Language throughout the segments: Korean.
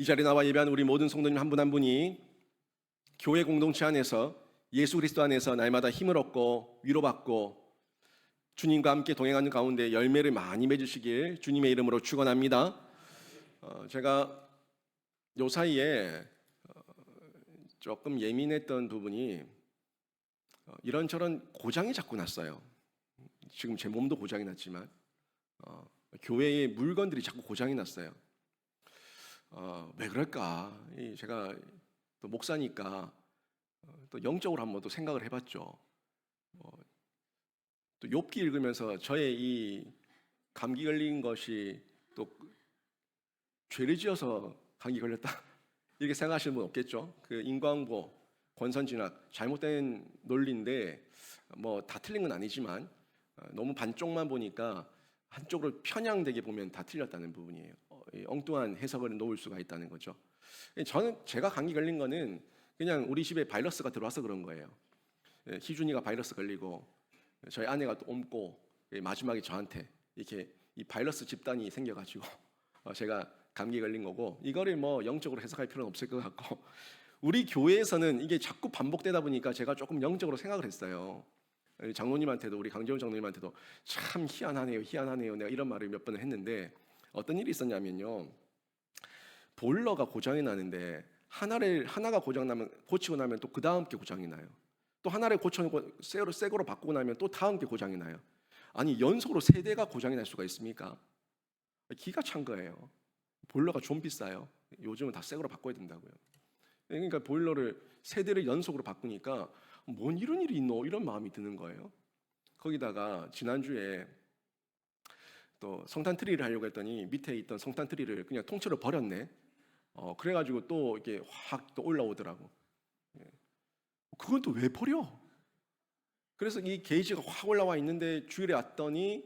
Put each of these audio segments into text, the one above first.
이 자리에 나와 예배하는 우리 모든 성도님 한 분 한 분이 교회 공동체 안에서 예수 그리스도 안에서 날마다 힘을 얻고 위로받고 주님과 함께 동행하는 가운데 열매를 많이 맺으시길 주님의 이름으로 축원합니다. 제가 요 사이에 조금 예민했던 부분이 이런저런 고장이 자꾸 났어요. 지금 제 몸도 고장이 났지만 교회의 물건들이 자꾸 고장이 났어요. 왜 그럴까? 제가 또 목사니까 또 영적으로 한번 또 생각을 해봤죠. 또 욥기 읽으면서 저의 이 감기 걸린 것이 또 죄를 지어서 감기 걸렸다 이렇게 생각하시는 분 없겠죠? 그 인과응보, 권선징악 잘못된 논리인데 뭐 다 틀린 건 아니지만 너무 반쪽만 보니까 한쪽으로 편향되게 보면 다 틀렸다는 부분이에요. 엉뚱한 해석을 놓을 수가 있다는 거죠. 제가 감기 걸린 거는 그냥 우리 집에 바이러스가 들어와서 그런 거예요. 희준이가 바이러스 걸리고 저희 아내가 또 옮고 마지막에 저한테 이렇게 이 바이러스 집단이 생겨가지고 제가 감기 걸린 거고, 이거를 뭐 영적으로 해석할 필요는 없을 것 같고, 우리 교회에서는 이게 자꾸 반복되다 보니까 제가 조금 영적으로 생각을 했어요. 장로님한테도, 우리 강재훈 장로님한테도 참 희한하네요. 내가 이런 말을 몇 번을 했는데 어떤 일이 있었냐면요. 보일러가 고장이 나는데 하나가 고치고 나면 또 그 다음 게 고장이 나요. 또 하나를 고쳐놓고 새 거로 바꾸고 나면 또 다음 게 고장이 나요. 아니 연속으로 세 대가 고장이 날 수가 있습니까? 기가 찬 거예요. 보일러가 좀 비싸요. 요즘은 다 새 거로 바꿔야 된다고요. 그러니까 보일러를 세 대를 연속으로 바꾸니까 뭔 이런 일이 있노? 이런 마음이 드는 거예요. 거기다가 지난주에 또 성탄 트리를 하려고 했더니 밑에 있던 성탄 트리를 그냥 통째로 버렸네. 그래가지고 또 이게 확 또 올라오더라고. 그건 또 왜 버려? 그래서 이 게이지가 확 올라와 있는데 주일에 왔더니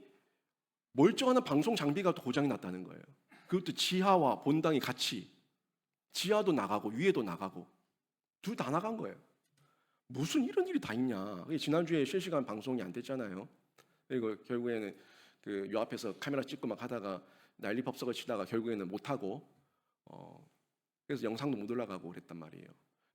멀쩡한 방송 장비가 또 고장이 났다는 거예요. 그것도 지하와 본당이 같이, 지하도 나가고 위에도 나가고 둘 다 나간 거예요. 무슨 이런 일이 다 있냐. 지난주에 실시간 방송이 안 됐잖아요. 그리고 결국에는 그 요 앞에서 카메라 찍고 막 하다가 난리 법석을 치다가 결국에는 못 하고 그래서 영상도 못 올라가고 그랬단 말이에요.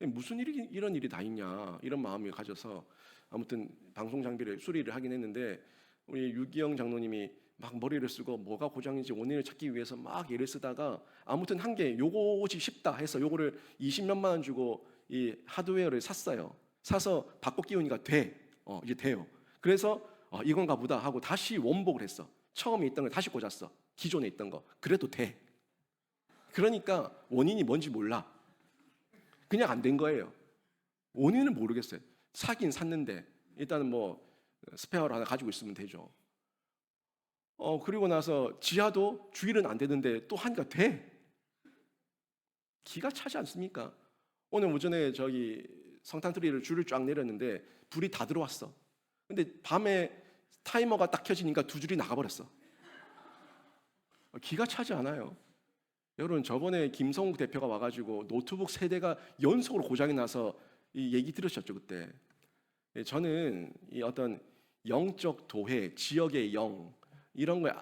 무슨 이런 일이 다 있냐 이런 마음을 가져서 아무튼 방송 장비를 수리를 하긴 했는데, 우리 유기영 장로님이 막 머리를 쓰고 뭐가 고장인지 원인을 찾기 위해서 막 애를 쓰다가 아무튼 한 개 요것이 쉽다 해서 요거를 20몇만 원 주고 이 하드웨어를 샀어요. 사서 바꿔 끼우니까 이제 돼요. 그래서 이건가 보다 하고 다시 원복을 했어. 처음에 있던 걸 다시 꽂았어. 기존에 있던 거. 그래도 돼. 그러니까 원인이 뭔지 몰라. 그냥 안 된 거예요. 원인을 모르겠어요. 사긴 샀는데 일단은 뭐 스페어를 하나 가지고 있으면 되죠. 그리고 나서 지하도 주일은 안 되는데 또 하니까 돼. 기가 차지 않습니까? 오늘 오전에 저기 성탄트리를 줄을 쫙 내렸는데 불이 다 들어왔어. 근데 밤에 타이머가 딱 켜지니까 두 줄이 나가버렸어. 기가 차지 않아요? 여러분, 저번에 김성욱 대표가 와가지고 노트북 세대가 연속으로 고장이 나서 이 얘기 들으셨죠 그때? 저는 이 어떤 영적 도회, 지역의 영 이런 거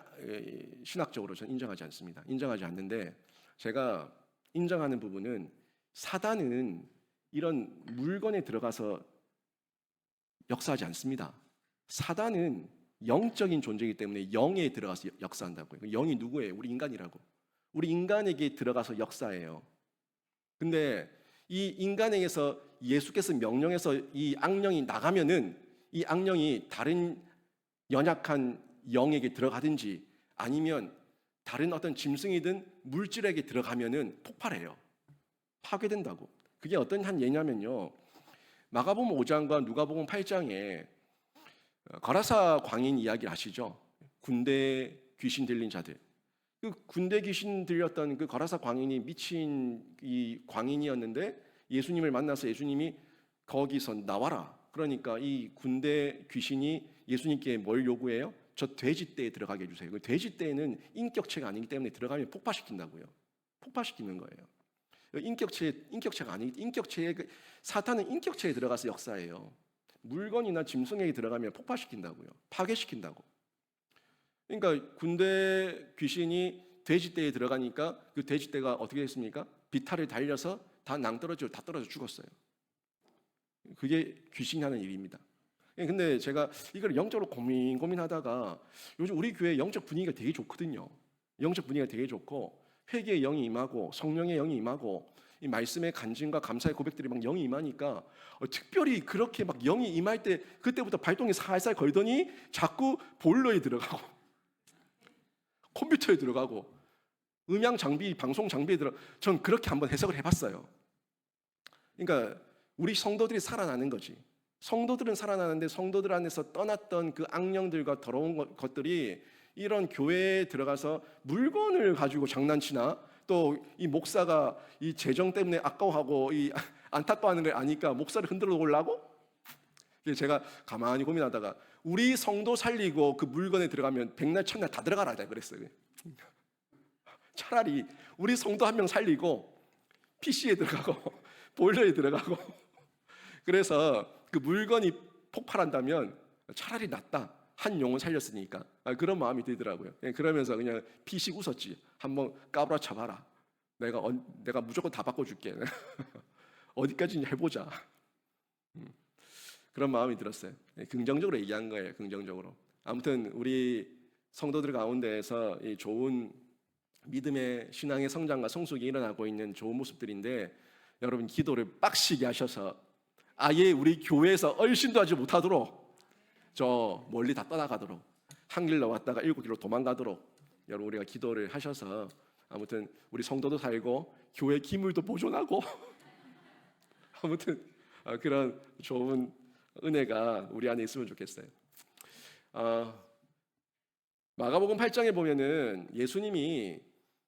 신학적으로 저는 인정하지 않습니다. 인정하지 않는데, 제가 인정하는 부분은 사단은 이런 물건에 들어가서 역사하지 않습니다. 사단은 영적인 존재이기 때문에 영에 들어가서 역사한다고요. 영이 누구예요? 우리 인간이라고. 우리 인간에게 들어가서 역사해요. 근데 이 인간에게서 예수께서 명령해서 이 악령이 나가면은 이 악령이 다른 연약한 영에게 들어가든지 아니면 다른 어떤 짐승이든 물질에게 들어가면은 폭발해요. 파괴된다고. 그게 어떤 한 예냐면요. 마가복음 5장과 누가복음 8장에 거라사 광인 이야기 아시죠? 군대 귀신 들린 자들. 그 군대 귀신 들렸던 그 거라사 광인이 미친 이 광인이었는데 예수님을 만나서 예수님이 거기서 나와라. 그러니까 이 군대 귀신이 예수님께 뭘 요구해요? 저 돼지떼에 들어가게 해주세요. 그 돼지떼는 인격체가 아니기 때문에 들어가면 폭파시킨다고요. 폭파시키는 거예요. 인격체가 아니기 인격체에 사탄은 인격체에 들어가서 역사해요. 물건이나 짐승에게 들어가면 폭파시킨다고요. 파괴시킨다고. 그러니까 군대 귀신이 돼지떼에 들어가니까 그 돼지떼가 어떻게 됐습니까? 비탈을 달려서 다 낭떠러지로 다 떨어져 죽었어요. 그게 귀신이 하는 일입니다. 근데 제가 이걸 영적으로 고민하다가 요즘 우리 교회 영적 분위기가 되게 좋거든요. 영적 분위기가 되게 좋고 회개의 영이 임하고 성령의 영이 임하고 이 말씀의 간증과 감사의 고백들이 막 영이 임하니까 특별히 그렇게 막 영이 임할 때 그때부터 발동이 살살 걸더니 자꾸 보일러에 들어가고 컴퓨터에 들어가고 음향 장비, 방송 장비에 전 그렇게 한번 해석을 해봤어요. 그러니까 우리 성도들이 살아나는 거지. 성도들은 살아나는데 성도들 안에서 떠났던 그 악령들과 더러운 것들이 이런 교회에 들어가서 물건을 가지고 장난치나 또 이 목사가 이 재정 때문에 아까워하고 이 안타까워하는 걸 아니까 목사를 흔들어 놓으려고? 제가 가만히 고민하다가 우리 성도 살리고 그 물건에 들어가면 백날 천날 다 들어가라 그랬어요. 차라리 우리 성도 한 명 살리고 PC에 들어가고 보일러에 들어가고 그래서 그 물건이 폭발한다면 차라리 낫다. 한 영혼 살렸으니까 그런 마음이 들더라고요. 그러면서 그냥 피식 웃었지. 한번 까불어 쳐봐라. 내가 무조건 다 바꿔줄게. 어디까지 해보자. 그런 마음이 들었어요. 긍정적으로 얘기한 거예요. 긍정적으로. 아무튼 우리 성도들 가운데에서 이 좋은 믿음의 신앙의 성장과 성숙이 일어나고 있는 좋은 모습들인데 여러분 기도를 빡시게 하셔서 아예 우리 교회에서 얼씬도 하지 못하도록 저 멀리 다 떠나가도록 한 길로 왔다가 7길로 도망가도록 여러분 우리가 기도를 하셔서 아무튼 우리 성도도 살고 교회 기물도 보존하고 아무튼 그런 좋은 은혜가 우리 안에 있으면 좋겠어요. 마가복음 8장에 보면은 예수님이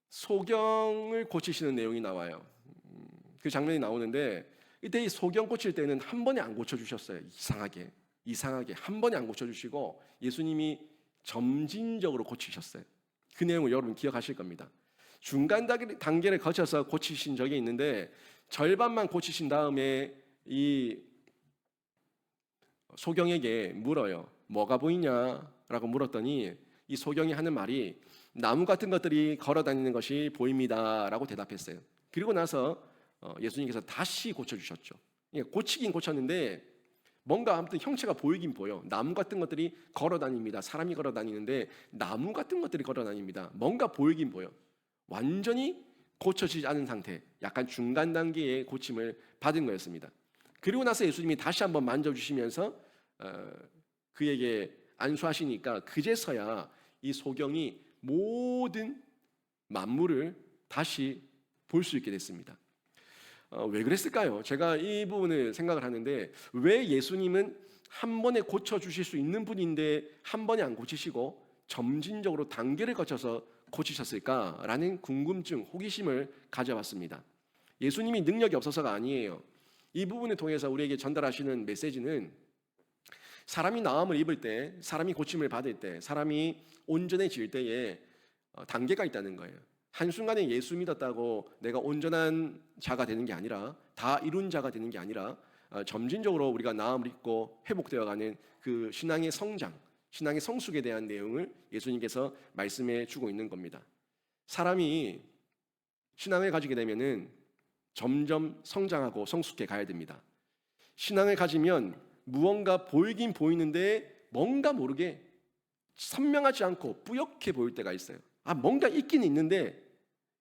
소경을 고치시는 내용이 나와요. 그 장면이 나오는데 이때 이 소경 고칠 때는 한 번에 안 고쳐주셨어요. 이상하게 한 번에 안 고쳐주시고 예수님이 점진적으로 고치셨어요. 그 내용을 여러분 기억하실 겁니다. 중간 단계를 거쳐서 고치신 적이 있는데 절반만 고치신 다음에 이 소경에게 물어요. 뭐가 보이냐라고 물었더니 이 소경이 하는 말이 나무 같은 것들이 걸어다니는 것이 보입니다라고 대답했어요. 그리고 나서 예수님께서 다시 고쳐주셨죠. 고치긴 고쳤는데 뭔가 아무튼 형체가 보이긴 보여. 나무 같은 것들이 걸어다닙니다. 사람이 걸어다니는데 나무 같은 것들이 걸어다닙니다. 뭔가 보이긴 보여. 완전히 고쳐지지 않은 상태, 약간 중간 단계의 고침을 받은 거였습니다. 그리고 나서 예수님이 다시 한번 만져주시면서 그에게 안수하시니까 그제서야 이 소경이 모든 만물을 다시 볼 수 있게 됐습니다. 왜 그랬을까요? 제가 이 부분을 생각을 하는데 왜 예수님은 한 번에 고쳐주실 수 있는 분인데 한 번에 안 고치시고 점진적으로 단계를 거쳐서 고치셨을까라는 궁금증, 호기심을 가져봤습니다. 예수님이 능력이 없어서가 아니에요. 이 부분을 통해서 우리에게 전달하시는 메시지는 사람이 나음을 입을 때, 사람이 고침을 받을 때, 사람이 온전해질 때에 단계가 있다는 거예요. 한순간에 예수 믿었다고 내가 온전한 자가 되는 게 아니라, 다 이룬 자가 되는 게 아니라 점진적으로 우리가 나음을 입고 회복되어가는 그 신앙의 성장, 신앙의 성숙에 대한 내용을 예수님께서 말씀해 주고 있는 겁니다. 사람이 신앙을 가지게 되면은 점점 성장하고 성숙해 가야 됩니다. 신앙을 가지면 무언가 보이긴 보이는데 뭔가 모르게 선명하지 않고 뿌옇게 보일 때가 있어요. 뭔가 있긴 있는데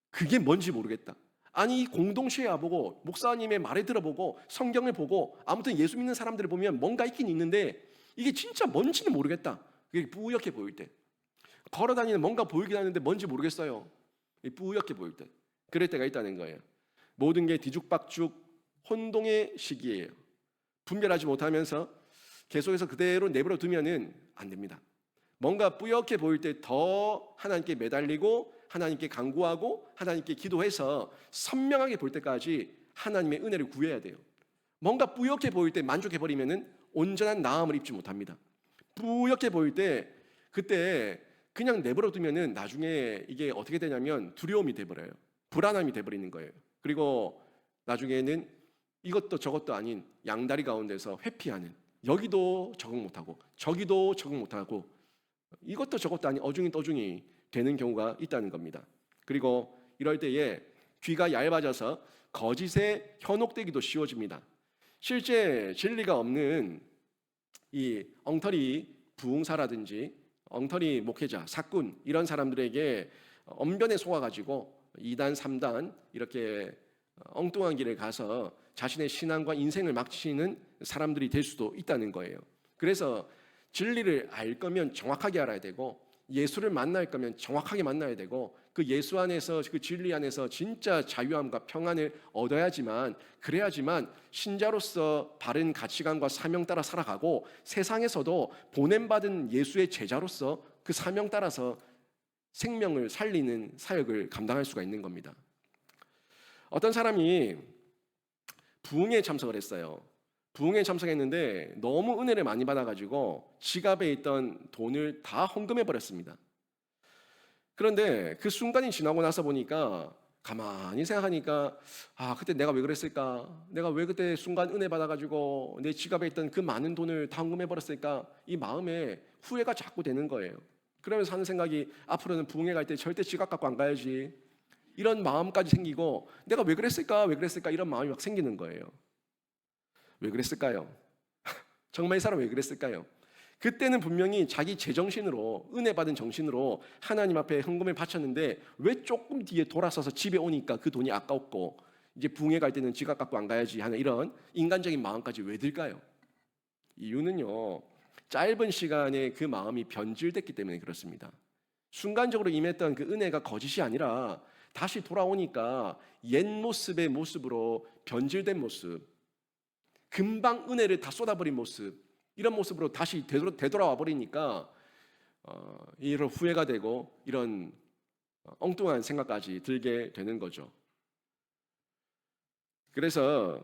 그게 뭔지 모르겠다. 아니 공동체에 와보고 목사님의 말을 들어보고 성경을 보고 아무튼 예수 믿는 사람들을 보면 뭔가 있긴 있는데 이게 진짜 뭔지는 모르겠다. 그게 뿌옇게 보일 때, 걸어다니는 뭔가 보이긴 하는데 뭔지 모르겠어요. 뿌옇게 보일 때, 그럴 때가 있다는 거예요. 모든 게 뒤죽박죽 혼동의 시기예요. 분별하지 못하면서 계속해서 그대로 내버려 두면은 안 됩니다. 뭔가 뿌옇게 보일 때 더 하나님께 매달리고 하나님께 간구하고 하나님께 기도해서 선명하게 볼 때까지 하나님의 은혜를 구해야 돼요. 뭔가 뿌옇게 보일 때 만족해버리면은 온전한 나음을 입지 못합니다. 뿌옇게 보일 때 그때 그냥 내버려 두면은 나중에 이게 어떻게 되냐면 두려움이 돼버려요. 불안함이 돼버리는 거예요. 그리고 나중에는 이것도 저것도 아닌 양다리 가운데서 회피하는, 여기도 적응 못하고 저기도 적응 못하고 이것도 저것도 아닌 어중이 떠중이 되는 경우가 있다는 겁니다. 그리고 이럴 때에 귀가 얇아져서 거짓에 현혹되기도 쉬워집니다. 실제 진리가 없는 이 엉터리 부흥사라든지 엉터리 목회자, 사꾼 이런 사람들에게 언변에 속아가지고 2단, 3단 이렇게 엉뚱한 길에 가서 자신의 신앙과 인생을 망치는 사람들이 될 수도 있다는 거예요. 그래서 진리를 알 거면 정확하게 알아야 되고 예수를 만날 거면 정확하게 만나야 되고 그 예수 안에서 그 진리 안에서 진짜 자유함과 평안을 얻어야지만 그래야지만 신자로서 바른 가치관과 사명 따라 살아가고 세상에서도 보냄받은 예수의 제자로서 그 사명 따라서 생명을 살리는 사역을 감당할 수가 있는 겁니다. 어떤 사람이 부흥회에 참석을 했어요. 부흥회에 참석했는데 너무 은혜를 많이 받아가지고 지갑에 있던 돈을 다 헌금해 버렸습니다. 그런데 그 순간이 지나고 나서 보니까 가만히 생각하니까 그때 내가 왜 그랬을까? 내가 왜 그때 순간 은혜 받아가지고 내 지갑에 있던 그 많은 돈을 다 헌금해 버렸을까? 이 마음에 후회가 자꾸 되는 거예요. 그러면서 하는 생각이 앞으로는 부흥회 갈 때 절대 지갑 갖고 안 가야지. 이런 마음까지 생기고 내가 왜 그랬을까? 왜 그랬을까? 이런 마음이 막 생기는 거예요. 왜 그랬을까요? 정말 이 사람 왜 그랬을까요? 그때는 분명히 자기 제정신으로 은혜 받은 정신으로 하나님 앞에 헌금을 바쳤는데 왜 조금 뒤에 돌아서서 집에 오니까 그 돈이 아까웠고 이제 부흥회 갈 때는 지갑 갖고 안 가야지 하는 이런 인간적인 마음까지 왜 들까요? 이유는요, 짧은 시간에 그 마음이 변질됐기 때문에 그렇습니다. 순간적으로 임했던 그 은혜가 거짓이 아니라 다시 돌아오니까 옛 모습의 모습으로 변질된 모습, 금방 은혜를 다 쏟아버린 모습, 이런 모습으로 다시 되돌아와 버리니까 이런 후회가 되고 이런 엉뚱한 생각까지 들게 되는 거죠. 그래서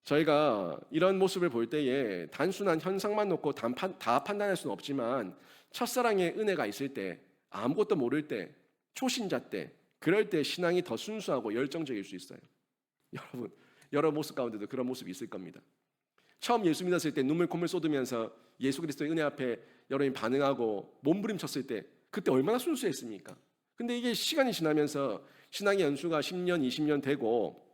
저희가 이런 모습을 볼 때에 단순한 현상만 놓고 다 판단할 수는 없지만 첫사랑의 은혜가 있을 때, 아무것도 모를 때, 초신자 때, 그럴 때 신앙이 더 순수하고 열정적일 수 있어요. 여러분, 여러 모습 가운데도 그런 모습이 있을 겁니다. 처음 예수 믿었을 때 눈물 콧물 쏟으면서 예수 그리스도의 은혜 앞에 여러분이 반응하고 몸부림쳤을 때 그때 얼마나 순수했습니까? 근데 이게 시간이 지나면서 신앙의 연수가 10년, 20년 되고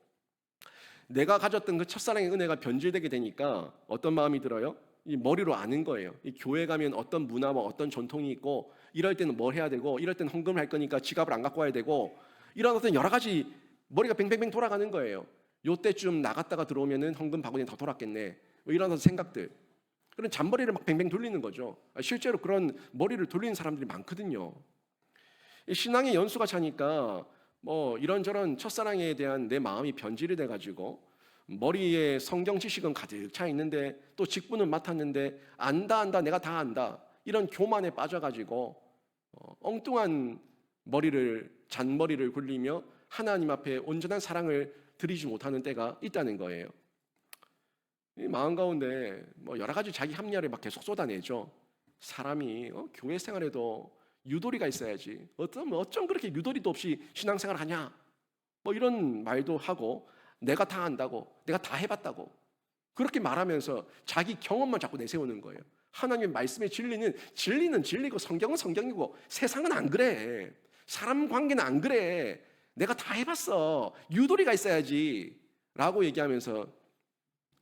내가 가졌던 그 첫사랑의 은혜가 변질되게 되니까 어떤 마음이 들어요? 이 머리로 아는 거예요. 이 교회 가면 어떤 문화와 어떤 전통이 있고 이럴 때는 뭘 해야 되고 이럴 때는 헌금을 할 거니까 지갑을 안 갖고 와야 되고 이런 어떤 여러 가지 머리가 뱅뱅뱅 돌아가는 거예요. 요때쯤 나갔다가 들어오면은 헌금 바구니 더 돌았겠네. 뭐 이런 생각들. 그런 잔머리를 막 뱅뱅 돌리는 거죠. 실제로 그런 머리를 돌리는 사람들이 많거든요. 신앙의 연수가 차니까 뭐 이런저런 첫사랑에 대한 내 마음이 변질이 돼가지고 머리에 성경 지식은 가득 차 있는데 또 직분은 맡았는데 안다 내가 다 안다 이런 교만에 빠져가지고 엉뚱한 잔머리를 굴리며 하나님 앞에 온전한 사랑을 드리지 못하는 때가 있다는 거예요. 이 마음 가운데 뭐 여러 가지 자기 합리화를 막 계속 쏟아내죠. 사람이 교회 생활에도 유도리가 있어야지. 어쩜 그렇게 유도리도 없이 신앙생활 하냐? 뭐 이런 말도 하고 내가 다 안다고, 내가 다 해봤다고 그렇게 말하면서 자기 경험만 자꾸 내세우는 거예요. 하나님의 말씀의 진리는 진리고 성경은 성경이고 세상은 안 그래. 사람 관계는 안 그래. 내가 다 해봤어. 유도리가 있어야지 라고 얘기하면서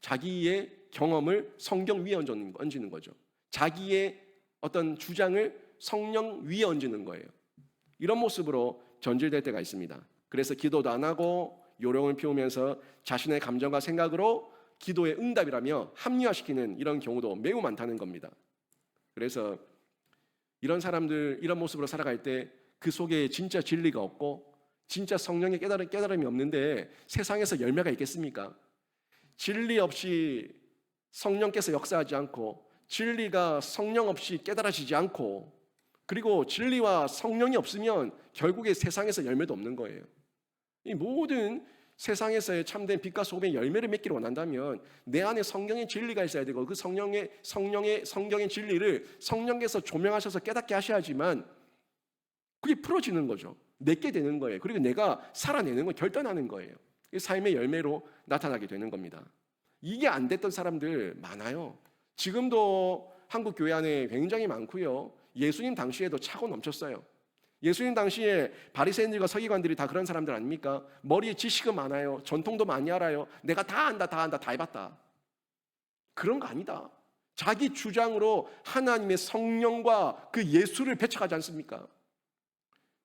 자기의 경험을 성경 위에 얹는 거죠. 자기의 어떤 주장을 성령 위에 얹는 거예요. 이런 모습으로 변질될 때가 있습니다. 그래서 기도도 안 하고 요령을 피우면서 자신의 감정과 생각으로 기도의 응답이라며 합리화시키는 이런 경우도 매우 많다는 겁니다. 그래서 이런 사람들 이런 모습으로 살아갈 때 그 속에 진짜 진리가 없고 진짜 성령의 깨달음이 없는데 세상에서 열매가 있겠습니까? 진리 없이 성령께서 역사하지 않고 진리가 성령 없이 깨달아지지 않고 그리고 진리와 성령이 없으면 결국에 세상에서 열매도 없는 거예요. 이 모든 세상에서의 참된 빛과 소금의 열매를 맺기를 원한다면 내 안에 성경의 진리가 있어야 되고 그 성경의 진리를 성령께서 조명하셔서 깨닫게 하셔야지만 그게 풀어지는 거죠. 내게 되는 거예요. 그리고 내가 살아내는 건 결단하는 거예요. 삶의 열매로 나타나게 되는 겁니다. 이게 안 됐던 사람들 많아요. 지금도 한국 교회 안에 굉장히 많고요. 예수님 당시에도 차고 넘쳤어요. 예수님 당시에 바리새인들과 서기관들이 다 그런 사람들 아닙니까? 머리에 지식은 많아요. 전통도 많이 알아요. 내가 다 안다, 다 안다, 다 해봤다. 그런 거 아니다. 자기 주장으로 하나님의 성령과 그 예수를 배척하지 않습니까?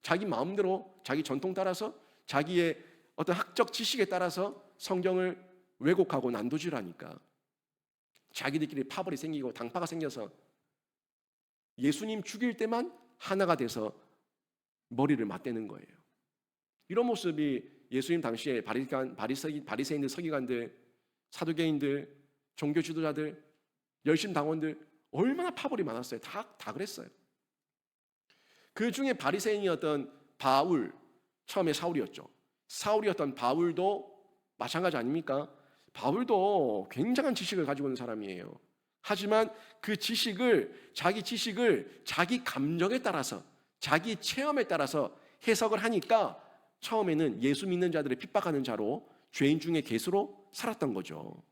자기 마음대로 자기 전통 따라서 자기의 어떤 학적 지식에 따라서 성경을 왜곡하고 난도질하니까 자기들끼리 파벌이 생기고 당파가 생겨서 예수님 죽일 때만 하나가 돼서 머리를 맞대는 거예요. 이런 모습이 예수님 당시에 바리새인들, 서기관들, 사두개인들, 종교 지도자들, 열심 당원들 얼마나 파벌이 많았어요. 다 그랬어요. 그 중에 바리새인이었던 바울, 처음에 사울이었죠. 사울이었던 바울도 마찬가지 아닙니까? 바울도 굉장한 지식을 가지고 있는 사람이에요. 하지만 그 지식을 자기 감정에 따라서 자기 체험에 따라서 해석을 하니까 처음에는 예수 믿는 자들을 핍박하는 자로 죄인 중에 괴수로 살았던 거죠.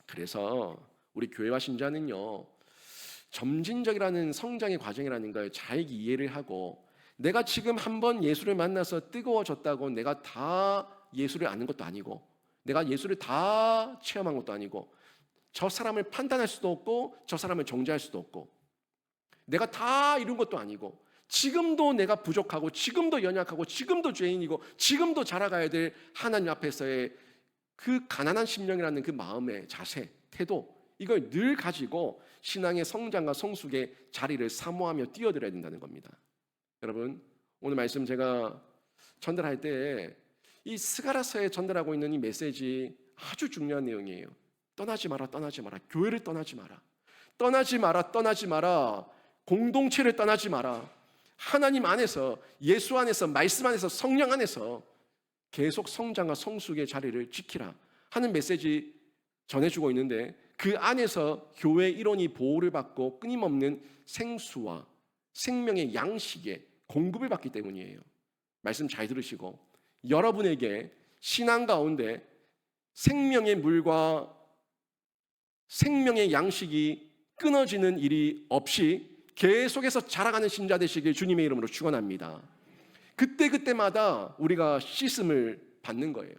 그래서 우리 교회와 신자는요, 점진적이라는 성장의 과정이라는 걸 잘 이해를 하고 내가 지금 한번 예수를 만나서 뜨거워졌다고 내가 다 예수를 아는 것도 아니고 내가 예수를 다 체험한 것도 아니고 저 사람을 판단할 수도 없고 저 사람을 정죄할 수도 없고 내가 다 이룬 것도 아니고 지금도 내가 부족하고 지금도 연약하고 지금도 죄인이고 지금도 자라가야 될 하나님 앞에서의 그 가난한 심령이라는 그 마음의 자세, 태도 이걸 늘 가지고 신앙의 성장과 성숙의 자리를 사모하며 뛰어들어야 된다는 겁니다. 여러분, 오늘 말씀 제가 전달할 때 이 스가랴서에 전달하고 있는 이 메시지 아주 중요한 내용이에요. 떠나지 마라, 떠나지 마라. 교회를 떠나지 마라. 떠나지 마라, 떠나지 마라. 공동체를 떠나지 마라. 하나님 안에서, 예수 안에서, 말씀 안에서, 성령 안에서 계속 성장과 성숙의 자리를 지키라 하는 메시지 전해주고 있는데 그 안에서 교회 일원이 보호를 받고 끊임없는 생수와 생명의 양식의 공급을 받기 때문이에요. 말씀 잘 들으시고 여러분에게 신앙 가운데 생명의 물과 생명의 양식이 끊어지는 일이 없이 계속해서 자라가는 신자 되시길 주님의 이름으로 축원합니다. 그때마다 우리가 씻음을 받는 거예요.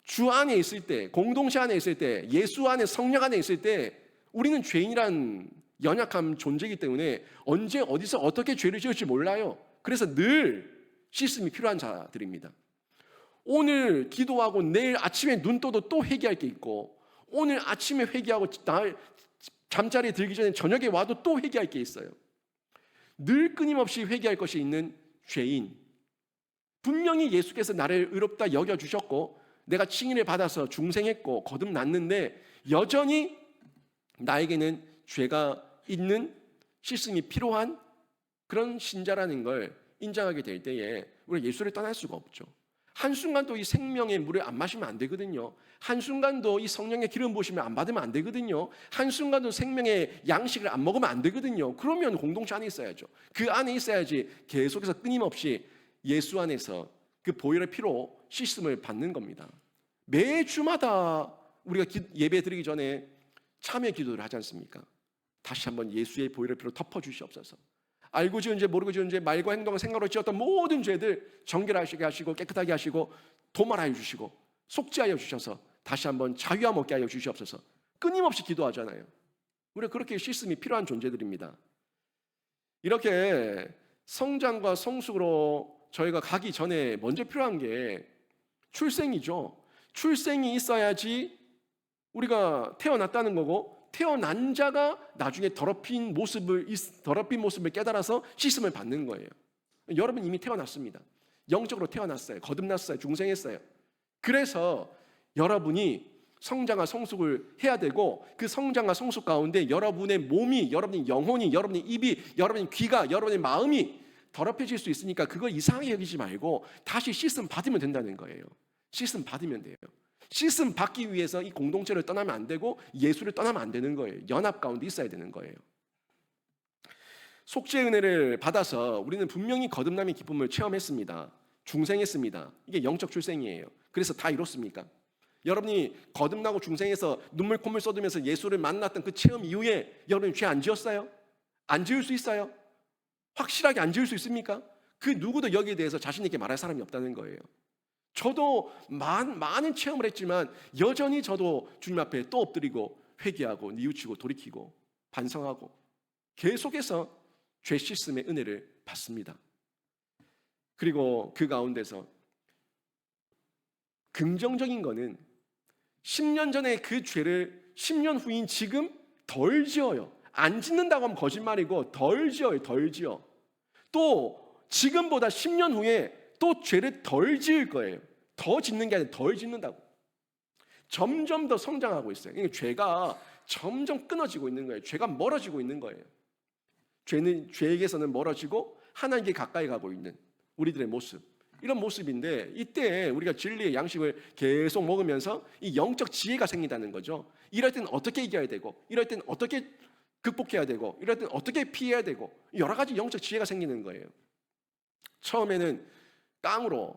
주 안에 있을 때, 공동체 안에 있을 때, 예수 안에, 성령 안에 있을 때 우리는 죄인이란 연약한 존재이기 때문에 언제 어디서 어떻게 죄를 지을지 몰라요. 그래서 늘 씻음이 필요한 자들입니다. 오늘 기도하고 내일 아침에 눈 떠도 또 회개할 게 있고 오늘 아침에 회개하고 잠자리에 들기 전에 저녁에 와도 또 회개할 게 있어요. 늘 끊임없이 회개할 것이 있는 죄인. 분명히 예수께서 나를 의롭다 여겨주셨고 내가 칭의를 받아서 중생했고 거듭났는데 여전히 나에게는 죄가 있는 씻음이 필요한 그런 신자라는 걸 인정하게 될 때에 우리가 예수를 떠날 수가 없죠. 한순간도 이 생명의 물을 안 마시면 안 되거든요. 한순간도 이 성령의 기름 부으심을 안 받으면 안 되거든요. 한순간도 생명의 양식을 안 먹으면 안 되거든요. 그러면 공동체 안에 있어야죠. 그 안에 있어야지 계속해서 끊임없이 예수 안에서 그 보혈의 피로 씻음을 받는 겁니다. 매주마다 우리가 예배 드리기 전에 참회 기도를 하지 않습니까? 다시 한번 예수의 보혈의 피로 덮어주시옵소서. 알고 지은 죄 모르고 지은 죄 말과 행동과 생각으로 지었던 모든 죄들 정결하게 하시고 깨끗하게 하시고 도말하여 주시고 속죄하여 주셔서 다시 한번 자유함 얻게 하여 주시옵소서. 끊임없이 기도하잖아요. 우리가 그렇게 씻음이 필요한 존재들입니다. 이렇게 성장과 성숙으로 저희가 가기 전에 먼저 필요한 게 출생이죠. 출생이 있어야지 우리가 태어났다는 거고 태어난 자가 나중에 더럽힌 모습을 깨달아서 씻음을 받는 거예요. 여러분 이미 태어났습니다. 영적으로 태어났어요. 거듭났어요. 중생했어요. 그래서 여러분이 성장과 성숙을 해야 되고 그 성장과 성숙 가운데 여러분의 몸이, 여러분의 영혼이, 여러분의 입이, 여러분의 귀가, 여러분의 마음이 더럽혀질 수 있으니까 그걸 이상하게 여기지 말고 다시 씻음 받으면 된다는 거예요. 씻음 받으면 돼요. 씻음 받기 위해서 이 공동체를 떠나면 안 되고 예수를 떠나면 안 되는 거예요. 연합 가운데 있어야 되는 거예요. 속죄의 은혜를 받아서 우리는 분명히 거듭남의 기쁨을 체험했습니다. 중생했습니다. 이게 영적 출생이에요. 그래서 다 이렇습니까? 여러분이 거듭나고 중생해서 눈물 콧물 쏟으면서 예수를 만났던 그 체험 이후에 여러분이 죄 안 지었어요? 안 지을 수 있어요? 확실하게 안 지을 수 있습니까? 그 누구도 여기에 대해서 자신 있게 말할 사람이 없다는 거예요. 저도 많은 체험을 했지만 여전히 저도 주님 앞에 또 엎드리고 회개하고 뉘우치고 돌이키고 반성하고 계속해서 죄 씻음의 은혜를 받습니다. 그리고 그 가운데서 긍정적인 거는 10년 전에 그 죄를 10년 후인 지금 덜 지어요. 안 짓는다고 하면 거짓말이고 덜 지어요. 덜 지어. 또 지금보다 10년 후에 또 죄를 덜 지을 거예요. 더 짓는 게 아니라 덜 짓는다고. 점점 더 성장하고 있어요. 그러니까 죄가 점점 끊어지고 있는 거예요. 죄가 멀어지고 있는 거예요. 죄에게서는 멀어지고 하나님께 가까이 가고 있는 우리들의 모습, 이런 모습인데, 이때 우리가 진리의 양식을 계속 먹으면서 이 영적 지혜가 생긴다는 거죠. 이럴 때는 어떻게 이겨야 되고, 이럴 때는 어떻게 극복해야 되고, 이럴 때는 어떻게 피해야 되고, 여러 가지 영적 지혜가 생기는 거예요. 처음에는 깡으로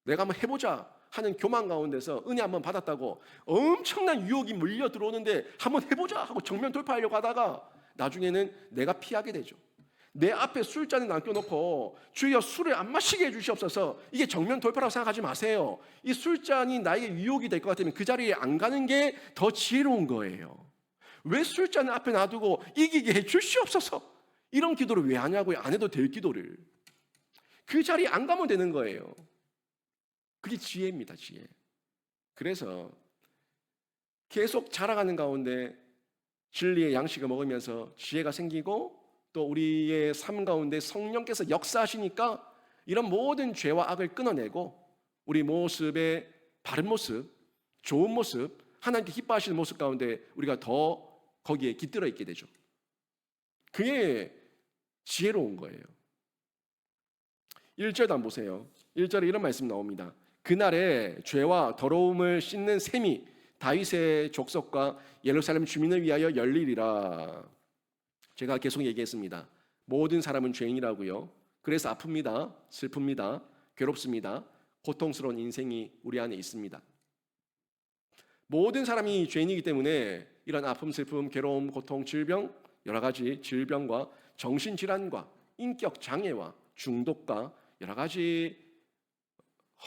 내가 한번 해보자 하는 교만 가운데서 은혜 한번 받았다고 엄청난 유혹이 물려 들어오는데 한번 해보자 하고 정면 돌파하려고 하다가 나중에는 내가 피하게 되죠. 내 앞에 술잔을 남겨놓고 주여 술을 안 마시게 해주시옵소서, 이게 정면 돌파라고 생각하지 마세요. 이 술잔이 나에게 유혹이 될 것 같으면 그 자리에 안 가는 게 더 지혜로운 거예요. 왜 술잔을 앞에 놔두고 이기게 해주시옵소서, 이런 기도를 왜 하냐고요. 안 해도 될 기도를. 그 자리에 안 가면 되는 거예요. 그게 지혜입니다. 지혜. 그래서 계속 자라가는 가운데 진리의 양식을 먹으면서 지혜가 생기고, 또 우리의 삶 가운데 성령께서 역사하시니까 이런 모든 죄와 악을 끊어내고 우리 모습의 바른 모습, 좋은 모습, 하나님께 기뻐하시는 모습 가운데 우리가 더 거기에 깃들어 있게 되죠. 그게 지혜로운 거예요. 1절도 한번 보세요. 1절에 이런 말씀 나옵니다. 그날에 죄와 더러움을 씻는 셈이 다윗의 족속과 예루살렘 주민을 위하여 열리리라. 제가 계속 얘기했습니다. 모든 사람은 죄인이라고요. 그래서 아픕니다. 슬픕니다. 괴롭습니다. 고통스러운 인생이 우리 안에 있습니다. 모든 사람이 죄인이기 때문에 이런 아픔, 슬픔, 괴로움, 고통, 질병, 여러 가지 질병과 정신질환과 인격 장애와 중독과 여러 가지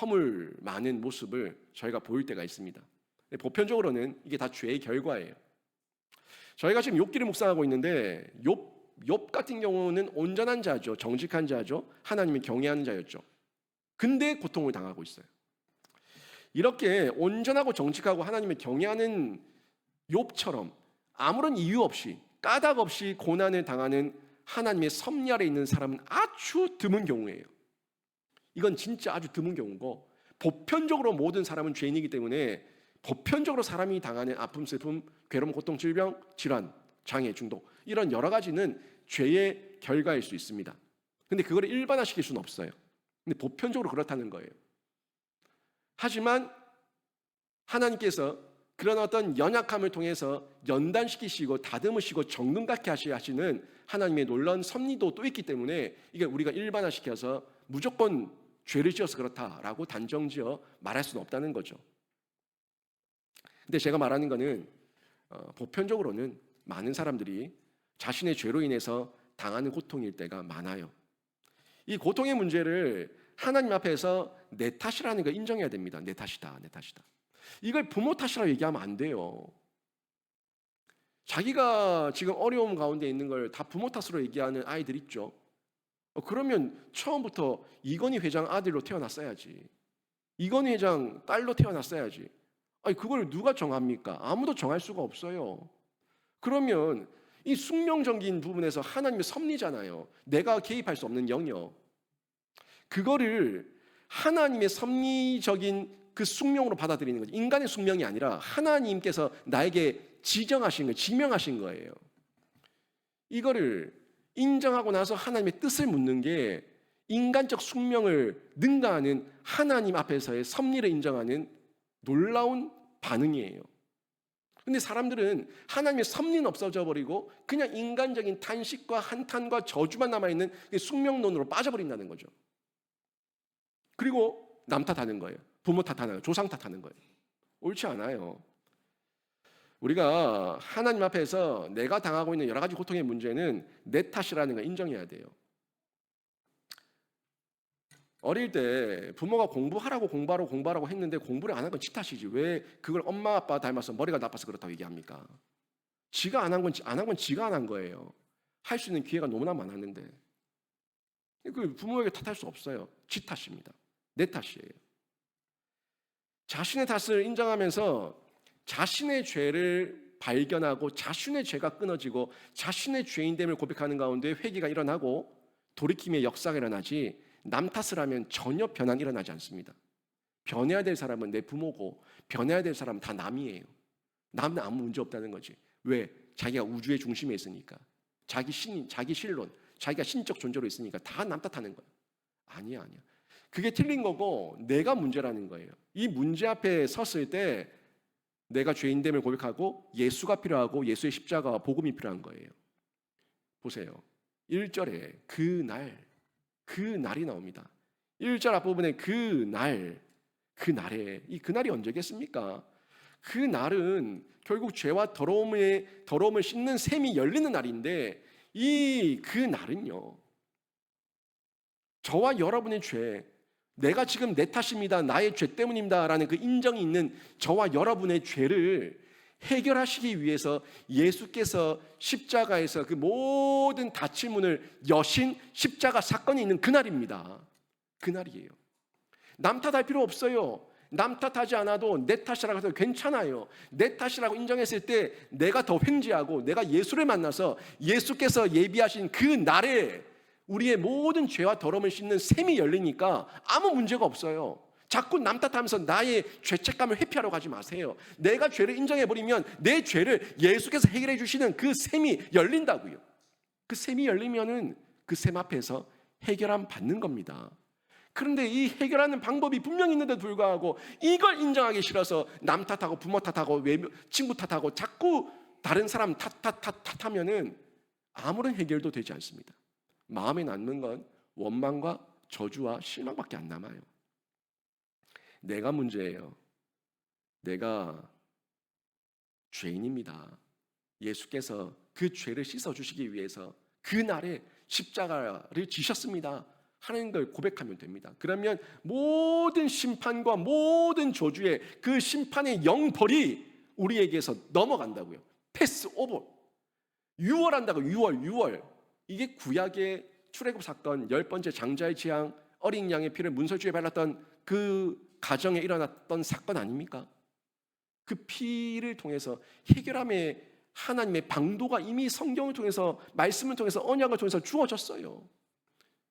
허물 많은 모습을 저희가 보일 때가 있습니다. 보편적으로는 이게 다 죄의 결과예요. 저희가 지금 욥기를 묵상하고 있는데 욥 같은 경우는 온전한 자죠. 정직한 자죠. 하나님을 경외하는 자였죠. 근데 고통을 당하고 있어요. 이렇게 온전하고 정직하고 하나님을 경외하는 욥처럼 아무런 이유 없이 까닭 없이 고난을 당하는 하나님의 섭리 아래 있는 사람은 아주 드문 경우예요. 이건 진짜 아주 드문 경우고, 보편적으로 모든 사람은 죄인이기 때문에 보편적으로 사람이 당하는 아픔, 슬픔, 괴로움, 고통, 질병, 질환, 장애, 중독, 이런 여러 가지는 죄의 결과일 수 있습니다. 근데 그걸 일반화시킬 수는 없어요. 근데 보편적으로 그렇다는 거예요. 하지만 하나님께서 그런 어떤 연약함을 통해서 연단시키시고 다듬으시고 정금 갖게 하시는 하나님의 놀라운 섭리도 또 있기 때문에 이게 우리가 일반화시켜서 무조건 죄를 지어서 그렇다라고 단정지어 말할 수는 없다는 거죠. 근데 제가 말하는 거는 보편적으로는 많은 사람들이 자신의 죄로 인해서 당하는 고통일 때가 많아요. 이 고통의 문제를 하나님 앞에서 내 탓이라는 걸 인정해야 됩니다. 내 탓이다, 내 탓이다. 이걸 부모 탓이라고 얘기하면 안 돼요. 자기가 지금 어려움 가운데 있는 걸 다 부모 탓으로 얘기하는 아이들 있죠. 그러면 처음부터 이건희 회장 아들로 태어났어야지. 이건희 회장 딸로 태어났어야지. 아니, 그걸 누가 정합니까? 아무도 정할 수가 없어요. 그러면 이 숙명적인 부분에서 하나님의 섭리잖아요. 내가 개입할 수 없는 영역. 그거를 하나님의 섭리적인 그 숙명으로 받아들이는 거죠. 인간의 숙명이 아니라 하나님께서 나에게 지정하신 거예요. 지명하신 거예요. 이거를 인정하고 나서 하나님의 뜻을 묻는 게 인간적 숙명을 능가하는 하나님 앞에서의 섭리를 인정하는 놀라운 반응이에요. 근데 사람들은 하나님의 섭리는 없어져 버리고 그냥 인간적인 탄식과 한탄과 저주만 남아있는 숙명론으로 빠져버린다는 거죠. 그리고 남 탓하는 거예요. 부모 탓하는 거예요. 조상 탓하는 거예요. 옳지 않아요. 우리가 하나님 앞에서 내가 당하고 있는 여러 가지 고통의 문제는 내 탓이라는 걸 인정해야 돼요. 어릴 때 부모가 공부하라고 했는데 공부를 안 한 건 지 탓이지. 왜 그걸 엄마 아빠 닮아서 머리가 나빠서 그렇다고 얘기합니까? 지가 안 한 건 지가 안 한 거예요. 할 수 있는 기회가 너무나 많았는데. 그 부모에게 탓할 수 없어요. 지 탓입니다. 내 탓이에요. 자신의 탓을 인정하면서 자신의 죄를 발견하고 자신의 죄가 끊어지고 자신의 죄인됨을 고백하는 가운데 회개가 일어나고 돌이킴의 역사가 일어나지, 남 탓을 하면 전혀 변화는 일어나지 않습니다. 변해야 될 사람은 내 부모고 변해야 될 사람은 다 남이에요. 남은 아무 문제 없다는 거지. 왜? 자기가 우주의 중심에 있으니까. 자기 신론, 자기가 신적 존재로 있으니까 다 남 탓하는 거예요. 아니야. 그게 틀린 거고 내가 문제라는 거예요. 이 문제 앞에 섰을 때 내가 죄인됨을 고백하고 예수가 필요하고 예수의 십자가와 복음이 필요한 거예요. 보세요. 1절에 그날이 나옵니다. 1절 앞부분에 그날에 이 그날이 언제겠습니까? 그날은 결국 죄와 더러움을 씻는 셈이 열리는 날인데, 이 그날은요, 저와 여러분의 죄, 내가 지금 내 탓입니다, 나의 죄 때문입니다 라는 그 인정이 있는 저와 여러분의 죄를 해결하시기 위해서 예수께서 십자가에서 그 모든 닫힌 문을 여신 십자가 사건이 있는 그날입니다. 그날이에요. 남 탓할 필요 없어요. 남 탓하지 않아도 내 탓이라고 해도 괜찮아요. 내 탓이라고 인정했을 때 내가 더 횡재하고 내가 예수를 만나서 예수께서 예비하신 그 날에 우리의 모든 죄와 더러움을 씻는 셈이 열리니까 아무 문제가 없어요. 자꾸 남 탓하면서 나의 죄책감을 회피하려고 하지 마세요. 내가 죄를 인정해버리면 내 죄를 예수께서 해결해 주시는 그 셈이 열린다고요. 그 셈이 열리면은 그 셈 앞에서 해결함 받는 겁니다. 그런데 이 해결하는 방법이 분명히 있는데도 불구하고 이걸 인정하기 싫어서 남 탓하고 부모 탓하고 친구 탓하고 자꾸 다른 사람 탓하면은 아무런 해결도 되지 않습니다. 마음에 남는 건 원망과 저주와 실망밖에 안 남아요. 내가 문제예요. 내가 죄인입니다. 예수께서 그 죄를 씻어주시기 위해서 그날에 십자가를 지셨습니다 하는 걸 고백하면 됩니다. 그러면 모든 심판과 모든 저주의 그 심판의 영벌이 우리에게서 넘어간다고요. 패스 오버. 유월한다고. 유월. 이게 구약의 출애굽 사건, 10번째 장자의 재앙, 어린 양의 피를 문설주에 발랐던 그 가정에 일어났던 사건 아닙니까? 그 피를 통해서 해결함의 하나님의 방도가 이미 성경을 통해서, 말씀을 통해서, 언약을 통해서 주어졌어요.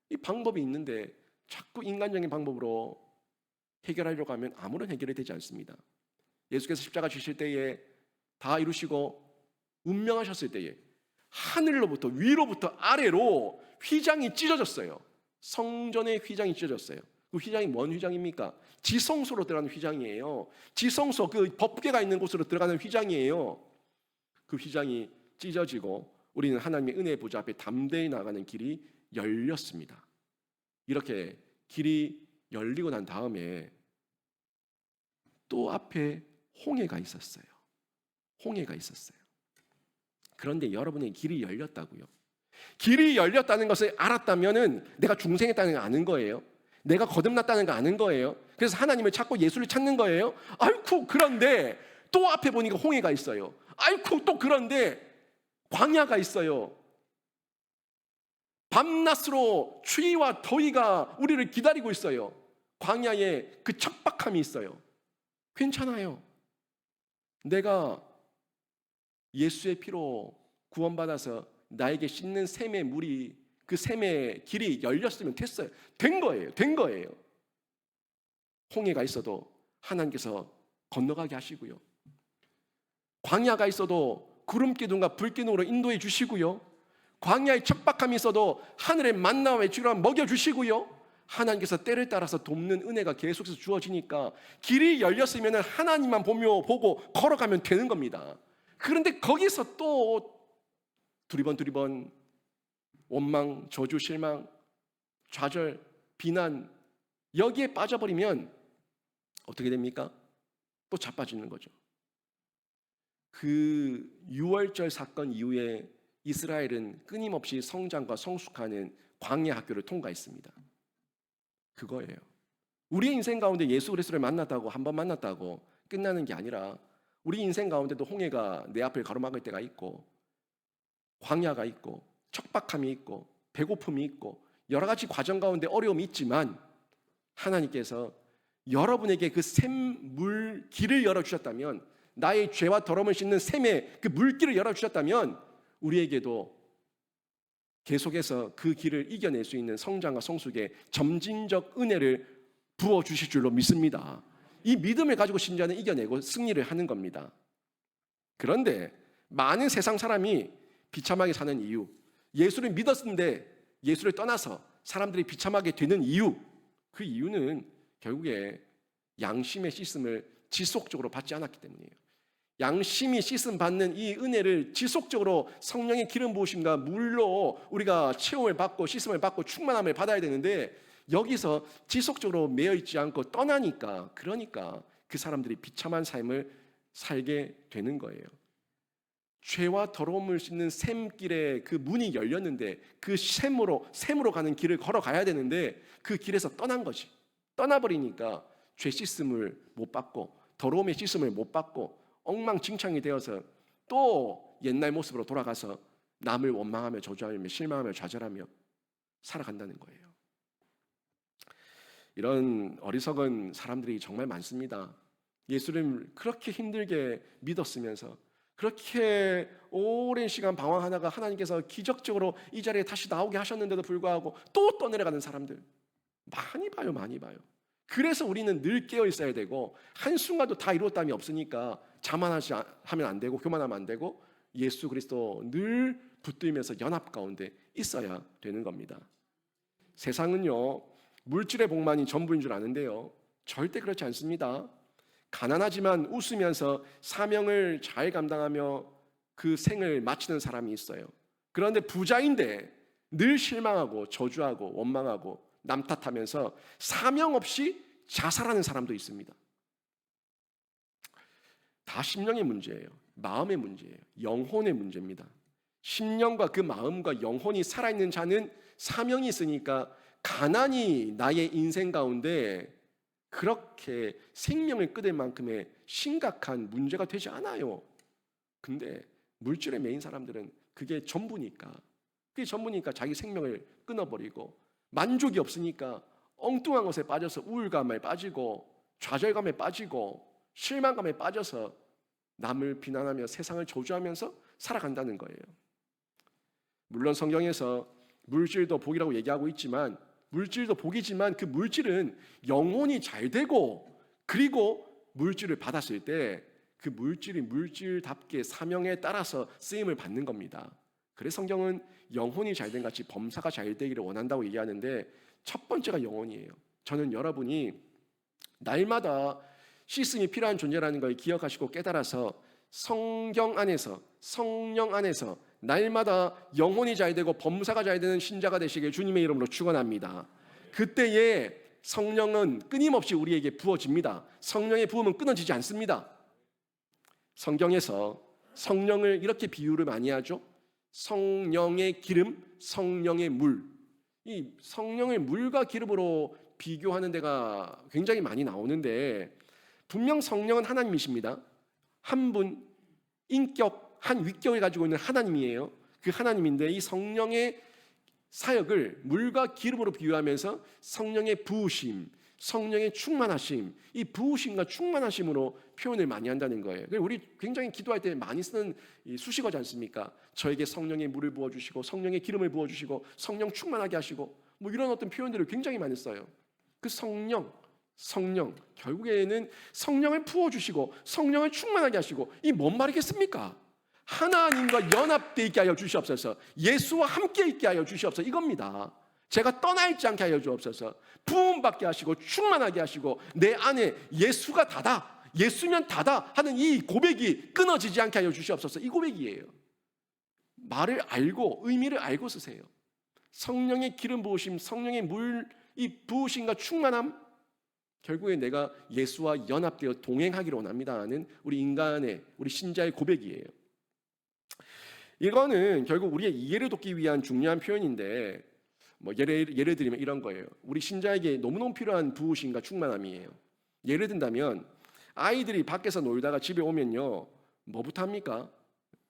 이 방법이 있는데 자꾸 인간적인 방법으로 해결하려고 하면 아무런 해결이 되지 않습니다. 예수께서 십자가 지실 때에 다 이루시고 운명하셨을 때에 하늘로부터 위로부터 아래로 휘장이 찢어졌어요. 성전의 휘장이 찢어졌어요. 그 휘장이 뭔 휘장입니까? 지성소로 들어가는 휘장이에요. 지성소, 그 법궤가 있는 곳으로 들어가는 휘장이에요. 그 휘장이 찢어지고 우리는 하나님의 은혜의 보좌 앞에 담대히 나가는 길이 열렸습니다. 이렇게 길이 열리고 난 다음에 또 앞에 홍해가 있었어요. 그런데 여러분의 길이 열렸다고요. 길이 열렸다는 것을 알았다면은 내가 중생했다는 거 아는 거예요. 내가 거듭났다는 거 아는 거예요. 그래서 하나님을 찾고 예수를 찾는 거예요. 아이쿠, 그런데 또 앞에 보니까 홍해가 있어요. 아이쿠, 또 그런데 광야가 있어요. 밤낮으로 추위와 더위가 우리를 기다리고 있어요. 광야에 그 척박함이 있어요. 괜찮아요. 내가 예수의 피로 구원받아서 나에게 씻는 샘의 물이, 그 샘의 길이 열렸으면 됐어요. 된 거예요. 홍해가 있어도 하나님께서 건너가게 하시고요. 광야가 있어도 구름 기둥과 불 기둥으로 인도해 주시고요. 광야의 척박함이 있어도 하늘의 만나와 외출을 먹여주시고요. 하나님께서 때를 따라서 돕는 은혜가 계속해서 주어지니까 길이 열렸으면 하나님만 보고 걸어가면 되는 겁니다. 그런데 거기서 또 두리번 원망, 저주, 실망, 좌절, 비난, 여기에 빠져버리면 어떻게 됩니까? 또 자빠지는 거죠. 그 유월절 사건 이후에 이스라엘은 끊임없이 성장과 성숙하는 광야 학교를 통과했습니다. 그거예요. 우리의 인생 가운데 예수 그리스도를 만났다고 한 번 만났다고 끝나는 게 아니라 우리 인생 가운데도 홍해가 내 앞을 가로막을 때가 있고 광야가 있고 척박함이 있고 배고픔이 있고 여러 가지 과정 가운데 어려움이 있지만 하나님께서 여러분에게 그 샘물 길을 열어주셨다면, 나의 죄와 더러움을 씻는 샘의 그 물길을 열어주셨다면 우리에게도 계속해서 그 길을 이겨낼 수 있는 성장과 성숙의 점진적 은혜를 부어주실 줄로 믿습니다. 이 믿음을 가지고 신자는 이겨내고 승리를 하는 겁니다. 그런데 많은 세상 사람이 비참하게 사는 이유, 예수를 믿었는데 예수를 떠나서 사람들이 비참하게 되는 이유, 그 이유는 결국에 양심의 씻음을 지속적으로 받지 않았기 때문이에요. 양심이 씻음 받는 이 은혜를 지속적으로 성령의 기름 부으심과 물로 우리가 체험을 받고 씻음을 받고 충만함을 받아야 되는데, 여기서 지속적으로 매여 있지 않고 떠나니까, 그러니까 그 사람들이 비참한 삶을 살게 되는 거예요. 죄와 더러움을 씻는 샘길에 그 문이 열렸는데 그 샘으로 가는 길을 걸어가야 되는데 그 길에서 떠난 거지. 떠나버리니까 죄 씻음을 못 받고 더러움의 씻음을 못 받고 엉망진창이 되어서 또 옛날 모습으로 돌아가서 남을 원망하며 저주하며 실망하며 좌절하며 살아간다는 거예요. 이런 어리석은 사람들이 정말 많습니다. 예수를 그렇게 힘들게 믿었으면서 그렇게 오랜 시간 방황하다가 하나님께서 기적적으로 이 자리에 다시 나오게 하셨는데도 불구하고 또 떠내려가는 사람들 많이 봐요. 그래서 우리는 늘 깨어 있어야 되고, 한순간도 다 이루었다함이 없으니까 자만하면 안 되고 교만하면 안 되고 예수 그리스도 늘 붙들면서 연합 가운데 있어야 되는 겁니다. 세상은요, 물질의 복만이 전부인 줄 아는데요, 절대 그렇지 않습니다. 가난하지만 웃으면서 사명을 잘 감당하며 그 생을 마치는 사람이 있어요. 그런데 부자인데 늘 실망하고 저주하고 원망하고 남 탓하면서 사명 없이 자살하는 사람도 있습니다. 다 심령의 문제예요. 마음의 문제예요. 영혼의 문제입니다. 심령과 그 마음과 영혼이 살아있는 자는 사명이 있으니까 가난이 나의 인생 가운데 그렇게 생명을 끊을 만큼의 심각한 문제가 되지 않아요. 근데 물질에 매인 사람들은 그게 전부니까 자기 생명을 끊어버리고, 만족이 없으니까 엉뚱한 것에 빠져서 우울감에 빠지고 좌절감에 빠지고 실망감에 빠져서 남을 비난하며 세상을 저주하면서 살아간다는 거예요. 물론 성경에서 물질도 복이라고 얘기하고 있지만, 물질도 복이지만 그 물질은 영혼이 잘 되고, 그리고 물질을 받았을 때 그 물질이 물질답게 사명에 따라서 쓰임을 받는 겁니다. 그래서 성경은 영혼이 잘된 같이 범사가 잘 되기를 원한다고 얘기하는데, 첫 번째가 영혼이에요. 저는 여러분이 날마다 씻음이 필요한 존재라는 걸 기억하시고 깨달아서 성경 안에서, 성령 안에서 날마다 영혼이 잘 되고 범사가 잘 되는 신자가 되시길 주님의 이름으로 축원합니다. 그때에 성령은 끊임없이 우리에게 부어집니다. 성령의 부음은 끊어지지 않습니다. 성경에서 성령을 이렇게 비유를 많이 하죠. 성령의 기름, 성령의 물. 이 성령의 물과 기름으로 비교하는 데가 굉장히 많이 나오는데, 분명 성령은 하나님이십니다. 한 분, 인격, 한 위격을 가지고 있는 하나님이에요. 그 하나님인데 이 성령의 사역을 물과 기름으로 비유하면서 성령의 부으심, 성령의 충만하심, 이 부으심과 충만하심으로 표현을 많이 한다는 거예요. 우리 굉장히 기도할 때 많이 쓰는 수식어지 않습니까? 저에게 성령의 물을 부어주시고 성령의 기름을 부어주시고 성령 충만하게 하시고, 뭐 이런 어떤 표현들을 굉장히 많이 써요. 그 성령 결국에는 성령을 부어주시고 성령을 충만하게 하시고, 이 뭔 말이겠습니까? 하나님과 연합되어 있게 하여 주시옵소서. 예수와 함께 있게 하여 주시옵소서. 이겁니다. 제가 떠나 있지 않게 하여 주옵소서. 부음받게 하시고 충만하게 하시고 내 안에 예수가 다다, 예수면 다다 하는 이 고백이 끊어지지 않게 하여 주시옵소서. 이 고백이에요. 말을 알고 의미를 알고 쓰세요. 성령의 기름 부으심, 성령의 물, 이 부으심과 충만함, 결국에 내가 예수와 연합되어 동행하기를 원합니다 하는 우리 인간의, 우리 신자의 고백이에요. 이거는 결국 우리의 이해를 돕기 위한 중요한 표현인데, 뭐 예를 들면 이런 거예요. 우리 신자에게 너무너무 필요한 부으심과 충만함이에요. 예를 든다면 아이들이 밖에서 놀다가 집에 오면요, 뭐부터 합니까?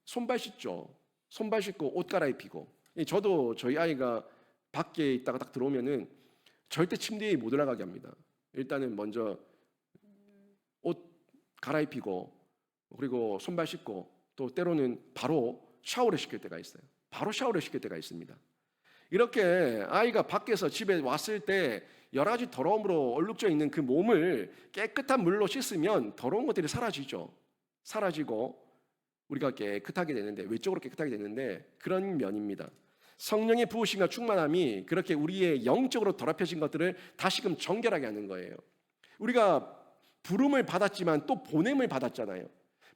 손발 씻죠. 손발 씻고 옷 갈아입히고. 저도 저희 아이가 밖에 있다가 딱 들어오면은 절대 침대에 못 올라가게 합니다. 일단은 먼저 옷 갈아입히고, 그리고 손발 씻고, 또 때로는 바로 샤워를 시킬 때가 있어요. 바로 샤워를 시킬 때가 있습니다. 이렇게 아이가 밖에서 집에 왔을 때 여러 가지 더러움으로 얼룩져 있는 그 몸을 깨끗한 물로 씻으면 더러운 것들이 사라지죠. 사라지고 우리가 깨끗하게 되는데, 외적으로 깨끗하게 되는데, 그런 면입니다. 성령의 부으심과 충만함이 그렇게 우리의 영적으로 더럽혀진 것들을 다시금 정결하게 하는 거예요. 우리가 부름을 받았지만 또 보냄을 받았잖아요.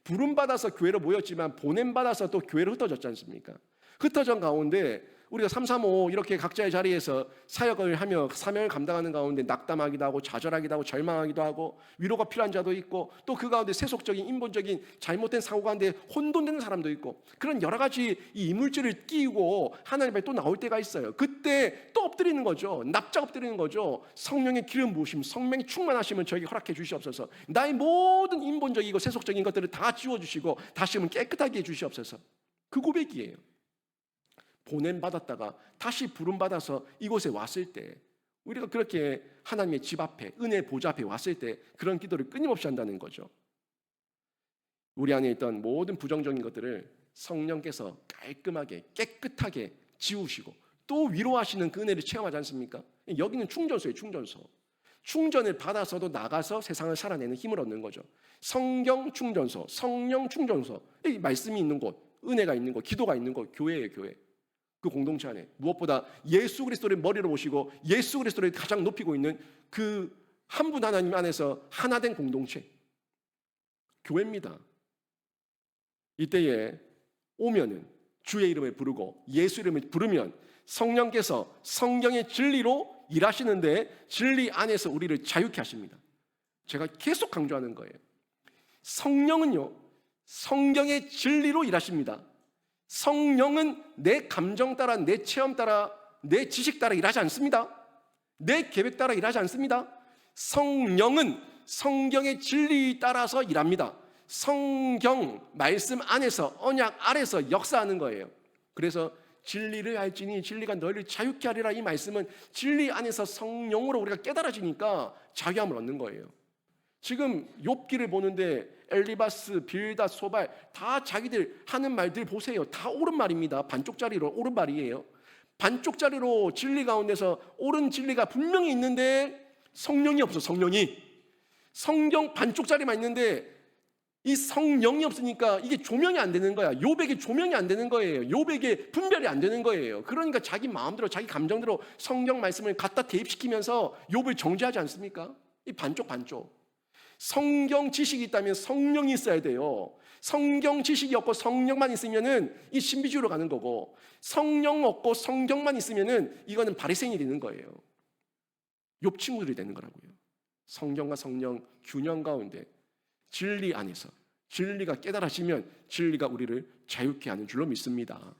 부름 받아서 교회로 모였지만 보냄 받아서 또 교회로 흩어졌지 않습니까? 흩어진 가운데 우리가 335 이렇게 각자의 자리에서 사역을 하며 사명을 감당하는 가운데 낙담하기도 하고 좌절하기도 하고 절망하기도 하고 위로가 필요한 자도 있고, 또 그 가운데 세속적인 인본적인 잘못된 사고 가운데 혼돈되는 사람도 있고, 그런 여러 가지 이 이물질을 끼고 하나님 앞에 또 나올 때가 있어요. 그때 또 엎드리는 거죠. 납작 엎드리는 거죠. 성령의 기름 부으심, 성령의 충만하심을 저에게 허락해 주시옵소서. 나의 모든 인본적이고 세속적인 것들을 다 지워주시고 다시금 깨끗하게 해 주시옵소서. 그 고백이에요. 보냄 받았다가 다시 부름 받아서 이곳에 왔을 때, 우리가 그렇게 하나님의 집 앞에, 은혜 보좌 앞에 왔을 때 그런 기도를 끊임없이 한다는 거죠. 우리 안에 있던 모든 부정적인 것들을 성령께서 깔끔하게 깨끗하게 지우시고 또 위로하시는 그 은혜를 체험하지 않습니까? 여기는 충전소예요. 충전소. 충전을 받아서도 나가서 세상을 살아내는 힘을 얻는 거죠. 성경 충전소, 성령 충전소. 이 말씀이 있는 곳, 은혜가 있는 곳, 기도가 있는 곳, 교회예요. 교회. 그 공동체 안에 무엇보다 예수 그리스도를 머리로 모시고 예수 그리스도를 가장 높이고 있는 그 한 분 하나님 안에서 하나 된 공동체, 교회입니다. 이때에 오면은 주의 이름을 부르고 예수 이름을 부르면 성령께서 성경의 진리로 일하시는데 진리 안에서 우리를 자유케 하십니다. 제가 계속 강조하는 거예요. 성령은요, 성경의 진리로 일하십니다. 성령은 내 감정 따라, 내 체험 따라, 내 지식 따라 일하지 않습니다. 내 계획 따라 일하지 않습니다. 성령은 성경의 진리 따라서 일합니다. 성경 말씀 안에서, 언약 아래서 역사하는 거예요. 그래서 진리를 알지니 진리가 너희를 자유케 하리라, 이 말씀은 진리 안에서 성령으로 우리가 깨달아지니까 자유함을 얻는 거예요. 지금 욥기를 보는데 엘리바스, 빌닷, 소발 다 자기들 하는 말들 보세요. 다 옳은 말입니다. 반쪽짜리로 옳은 말이에요. 반쪽짜리로 진리 가운데서 옳은 진리가 분명히 있는데 성령이 없어. 성경 반쪽짜리만 있는데 이 성령이 없으니까 이게 조명이 안 되는 거야. 욥에게 조명이 안 되는 거예요. 욥에게 분별이 안 되는 거예요. 그러니까 자기 마음대로 자기 감정대로 성경 말씀을 갖다 대입시키면서 욥을 정죄하지 않습니까? 이 반쪽. 성경 지식이 있다면 성령이 있어야 돼요. 성경 지식이 없고 성령만 있으면은 이 신비주의로 가는 거고, 성령 없고 성경만 있으면은 이거는 바리새인이 되는 거예요. 욥 친구들이 되는 거라고요. 성경과 성령 균형 가운데 진리 안에서 진리가 깨달아지면 진리가 우리를 자유케 하는 줄로 믿습니다.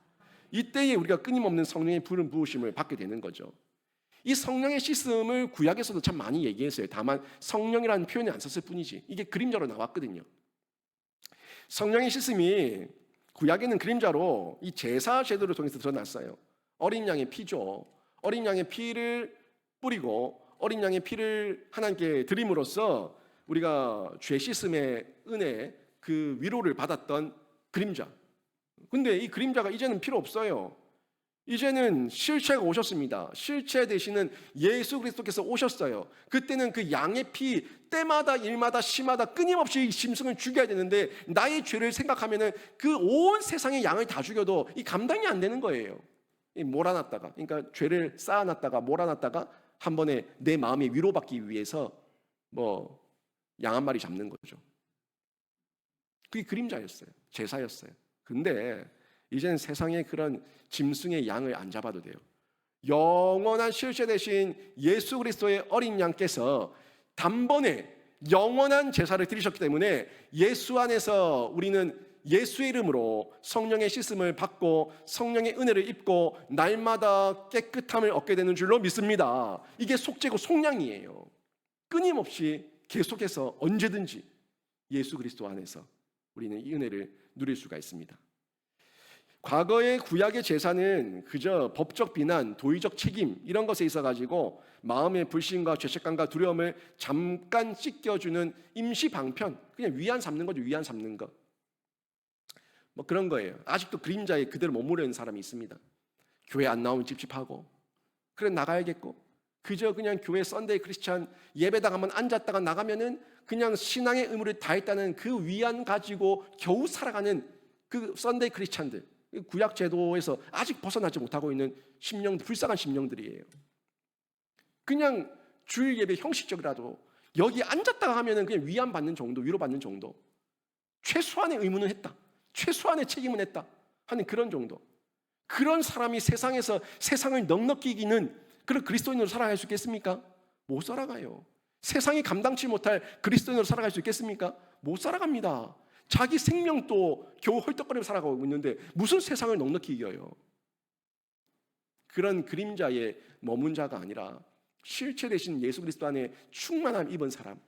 이때에 우리가 끊임없는 성령의 부름 부으심을 받게 되는 거죠. 이 성령의 씻음을 구약에서도 참 많이 얘기했어요. 다만 성령이라는 표현이 안 썼을 뿐이지 이게 그림자로 나왔거든요. 성령의 씻음이 구약에는 그림자로 이 제사 제도를 통해서 드러났어요. 어린 양의 피죠. 어린 양의 피를 뿌리고 어린 양의 피를 하나님께 드림으로써 우리가 죄 씻음의 은혜, 그 위로를 받았던 그림자. 근데 이 그림자가 이제는 필요 없어요. 이제는 실체가 오셨습니다. 실체 되시는 예수 그리스도께서 오셨어요. 그때는 그 양의 피 때마다 일마다 시마다 끊임없이 짐승을 죽여야 되는데 나의 죄를 생각하면은 그 온 세상의 양을 다 죽여도 이 감당이 안 되는 거예요. 몰아놨다가, 그러니까 죄를 쌓아놨다가 몰아놨다가 한 번에 내 마음이 위로받기 위해서 뭐 양 한 마리 잡는 거죠. 그게 그림자였어요. 제사였어요. 근데 이제는 세상에 그런 짐승의 양을 안 잡아도 돼요. 영원한 실체 되신 예수 그리스도의 어린 양께서 단번에 영원한 제사를 드리셨기 때문에 예수 안에서 우리는 예수의 이름으로 성령의 씻음을 받고 성령의 은혜를 입고 날마다 깨끗함을 얻게 되는 줄로 믿습니다. 이게 속죄고 속량이에요. 끊임없이 계속해서 언제든지 예수 그리스도 안에서 우리는 이 은혜를 누릴 수가 있습니다. 과거의 구약의 제사는 그저 법적 비난, 도의적 책임 이런 것에 있어 가지고 마음의 불신과 죄책감과 두려움을 잠깐 씻겨주는 임시 방편, 그냥 위안 삼는 거죠. 위안 삼는 거. 뭐 그런 거예요. 아직도 그림자에 그대로 머무르는 사람이 있습니다. 교회 안 나오면 찝찝하고 그래 나가야겠고 그저 그냥 교회 썬데이 크리스찬 예배당 한번 앉았다가 나가면은 그냥 신앙의 의무를 다했다는 그 위안 가지고 겨우 살아가는 그 썬데이 크리스찬들, 구약 제도에서 아직 벗어나지 못하고 있는 심령, 불쌍한 심령들이에요. 그냥 주일 예배 형식적이라도 여기 앉았다가 하면은 그냥 위안 받는 정도, 위로 받는 정도, 최소한의 의무는 했다, 최소한의 책임은 했다 하는 그런 정도. 그런 사람이 세상에서 세상을 넉넉히 이기는 그런 그리스도인으로 살아갈 수 있겠습니까? 못 살아가요. 세상이 감당치 못할 그리스도인으로 살아갈 수 있겠습니까? 못 살아갑니다. 자기 생명도 겨우 헐떡거리며 살아가고 있는데 무슨 세상을 넉넉히 이겨요? 그런 그림자에 머문 자가 아니라 실체 대신 예수 그리스도 안에 충만함 입은 사람,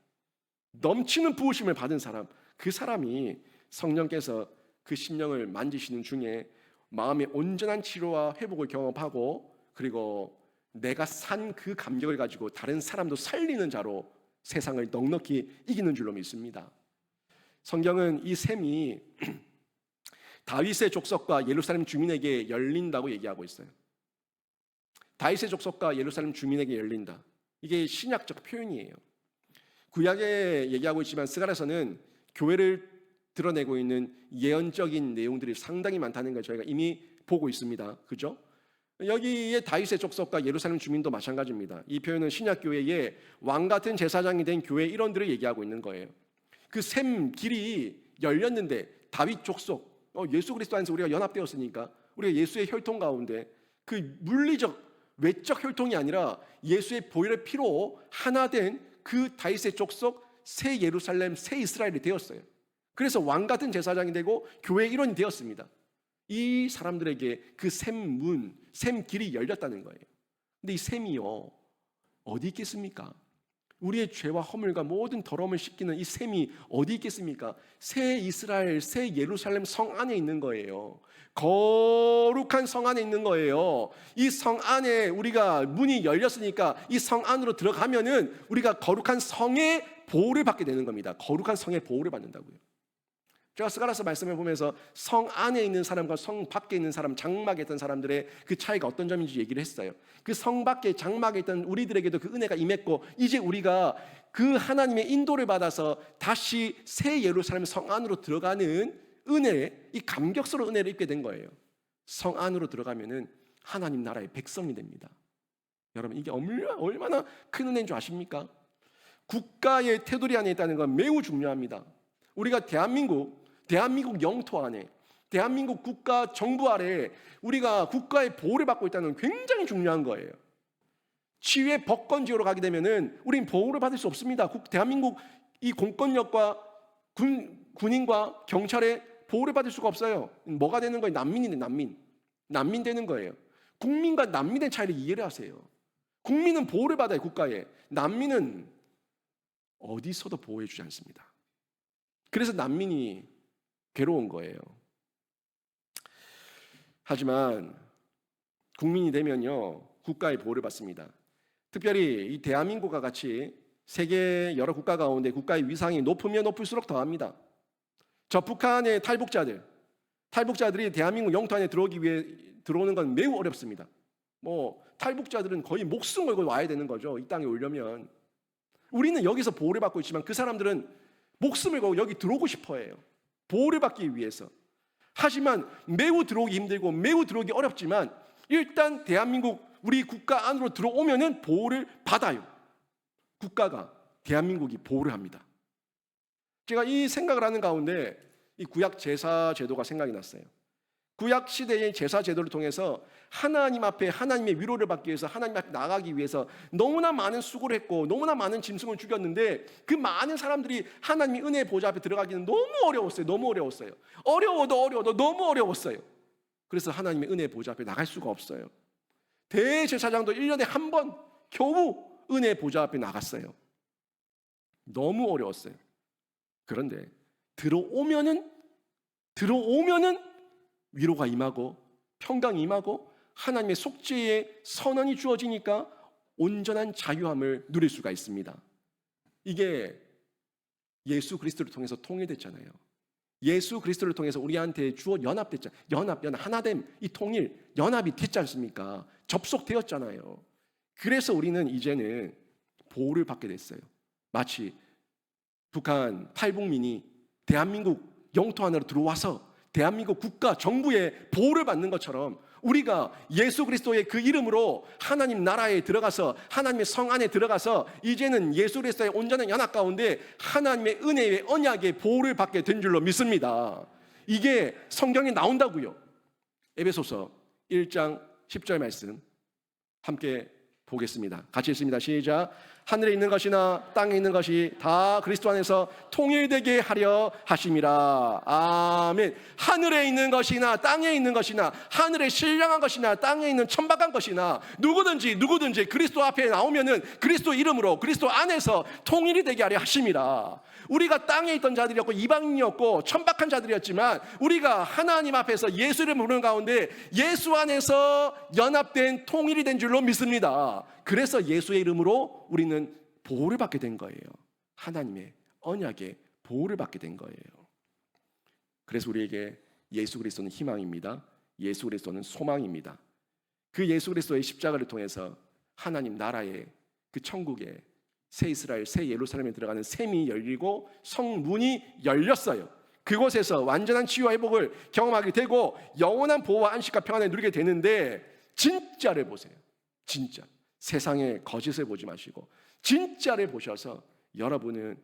넘치는 부으심을 받은 사람, 그 사람이 성령께서 그 심령을 만지시는 중에 마음의 온전한 치료와 회복을 경험하고 그리고 내가 산 그 감격을 가지고 다른 사람도 살리는 자로 세상을 넉넉히 이기는 줄로 믿습니다. 성경은 이 셈이 다윗의 족속과 예루살렘 주민에게 열린다고 얘기하고 있어요. 다윗의 족속과 예루살렘 주민에게 열린다. 이게 신약적 표현이에요. 구약에 얘기하고 있지만 스가랴서는 교회를 드러내고 있는 예언적인 내용들이 상당히 많다는 걸 저희가 이미 보고 있습니다. 그죠? 여기에 다윗의 족속과 예루살렘 주민도 마찬가지입니다. 이 표현은 신약교회의 왕같은 제사장이 된 교회 일원들을 얘기하고 있는 거예요. 그 셈 길이 열렸는데 다윗 족속, 예수 그리스도 안에서 우리가 연합되었으니까 우리가 예수의 혈통 가운데 그 물리적 외적 혈통이 아니라 예수의 보혈의 피로 하나 된 그 다윗의 족속 새 예루살렘 새 이스라엘이 되었어요. 그래서 왕같은 제사장이 되고 교회 일원이 되었습니다. 이 사람들에게 그 셈문, 셈길이 열렸다는 거예요. 근데 이 셈이요 어디 있겠습니까? 우리의 죄와 허물과 모든 더러움을 씻기는 이 셈이 어디 있겠습니까? 새 이스라엘, 새 예루살렘 성 안에 있는 거예요. 거룩한 성 안에 있는 거예요. 이 성 안에 우리가 문이 열렸으니까 이 성 안으로 들어가면은 우리가 거룩한 성의 보호를 받게 되는 겁니다. 거룩한 성의 보호를 받는다고요. 제가 스가랴서 말씀을 보면서 성 안에 있는 사람과 성 밖에 있는 사람, 장막에 있던 사람들의 그 차이가 어떤 점인지 얘기를 했어요. 그 성 밖에 장막에 있던 우리들에게도 그 은혜가 임했고 이제 우리가 그 하나님의 인도를 받아서 다시 새 예루살렘 성 안으로 들어가는 은혜, 이 감격스러운 은혜를 입게 된 거예요. 성 안으로 들어가면은 하나님 나라의 백성이 됩니다. 여러분 이게 얼마나 큰 은혜인 줄 아십니까? 국가의 테두리 안에 있다는 건 매우 중요합니다. 우리가 대한민국 영토 안에, 대한민국 국가 정부 아래 우리가 국가의 보호를 받고 있다는 건 굉장히 중요한 거예요. 치유의 법권지역으로 가게 되면은 우리는 보호를 받을 수 없습니다. 대한민국 이 공권력과 군인과 경찰의 보호를 받을 수가 없어요. 뭐가 되는 거예요? 난민이네, 난민 되는 거예요. 국민과 난민의 차이를 이해를 하세요. 국민은 보호를 받아요, 국가에. 난민은 어디서도 보호해주지 않습니다. 그래서 난민이 괴로운 거예요. 하지만 국민이 되면요 국가의 보호를 받습니다. 특별히 이 대한민국과 같이 세계 여러 국가 가운데 국가의 위상이 높으면 높을수록 더합니다. 저 북한의 탈북자들이 대한민국 영토 안에 들어오기 위해 들어오는 건 매우 어렵습니다. 탈북자들은 거의 목숨 걸고 와야 되는 거죠. 이 땅에 오려면. 우리는 여기서 보호를 받고 있지만 그 사람들은 목숨을 걸고 여기 들어오고 싶어 해요. 보호를 받기 위해서. 하지만 매우 들어오기 힘들고 매우 들어오기 어렵지만 일단 대한민국 우리 국가 안으로 들어오면은 보호를 받아요. 국가가 대한민국이 보호를 합니다. 제가 이 생각을 하는 가운데 이 구약 제사 제도가 생각이 났어요. 구약 시대의 제사 제도를 통해서 하나님 앞에 하나님의 위로를 받기 위해서 하나님 앞에 나가기 위해서 너무나 많은 수고를 했고 너무나 많은 짐승을 죽였는데 그 많은 사람들이 하나님의 은혜의 보좌 앞에 들어가기는 너무 어려웠어요. 너무 어려웠어요. 어려워도 너무 어려웠어요. 그래서 하나님의 은혜의 보좌 앞에 나갈 수가 없어요. 대제사장도 1년에 한 번 겨우 은혜의 보좌 앞에 나갔어요. 너무 어려웠어요. 그런데 들어오면은 위로가 임하고 평강이 임하고 하나님의 속죄의 선언이 주어지니까 온전한 자유함을 누릴 수가 있습니다. 이게 예수 그리스도를 통해서 통일됐잖아요. 예수 그리스도를 통해서 우리한테 주어 연합됐잖아요. 연합 하나됨, 이 통일 연합이 됐지 않습니까? 접속되었잖아요. 그래서 우리는 이제는 보호를 받게 됐어요. 마치 북한 탈북민이 대한민국 영토 안으로 들어와서 대한민국 국가 정부의 보호를 받는 것처럼 우리가 예수 그리스도의 그 이름으로 하나님 나라에 들어가서 하나님의 성 안에 들어가서 이제는 예수 그리스도의 온전한 연합 가운데 하나님의 은혜의 언약의 보호를 받게 된 줄로 믿습니다. 이게 성경에 나온다고요. 에베소서 1장 10절 말씀 함께 보겠습니다. 같이 읽습니다. 시작. 하늘에 있는 것이나 땅에 있는 것이 다 그리스도 안에서 통일되게 하려 하심이라. 아멘. 하늘에 있는 것이나 땅에 있는 것이나 하늘에 신령한 것이나 땅에 있는 천박한 것이나 누구든지 그리스도 앞에 나오면은 그리스도 이름으로 그리스도 안에서 통일이 되게 하려 하심이라. 우리가 땅에 있던 자들이었고 이방인이었고 천박한 자들이었지만 우리가 하나님 앞에서 예수 이름을 부르는 가운데 예수 안에서 연합된 통일이 된 줄로 믿습니다. 그래서 예수의 이름으로 우리는 보호를 받게 된 거예요. 하나님의 언약의 보호를 받게 된 거예요. 그래서 우리에게 예수 그리스도는 희망입니다. 예수 그리스도는 소망입니다. 그 예수 그리스도의 십자가를 통해서 하나님 나라의 그 천국의 새 이스라엘, 새 예루살렘에 들어가는 샘이 열리고 성문이 열렸어요. 그곳에서 완전한 치유와 회복을 경험하게 되고 영원한 보호와 안식과 평안을 누리게 되는데 진짜를 보세요. 진짜. 세상의 거짓을 보지 마시고 진짜를 보셔서 여러분은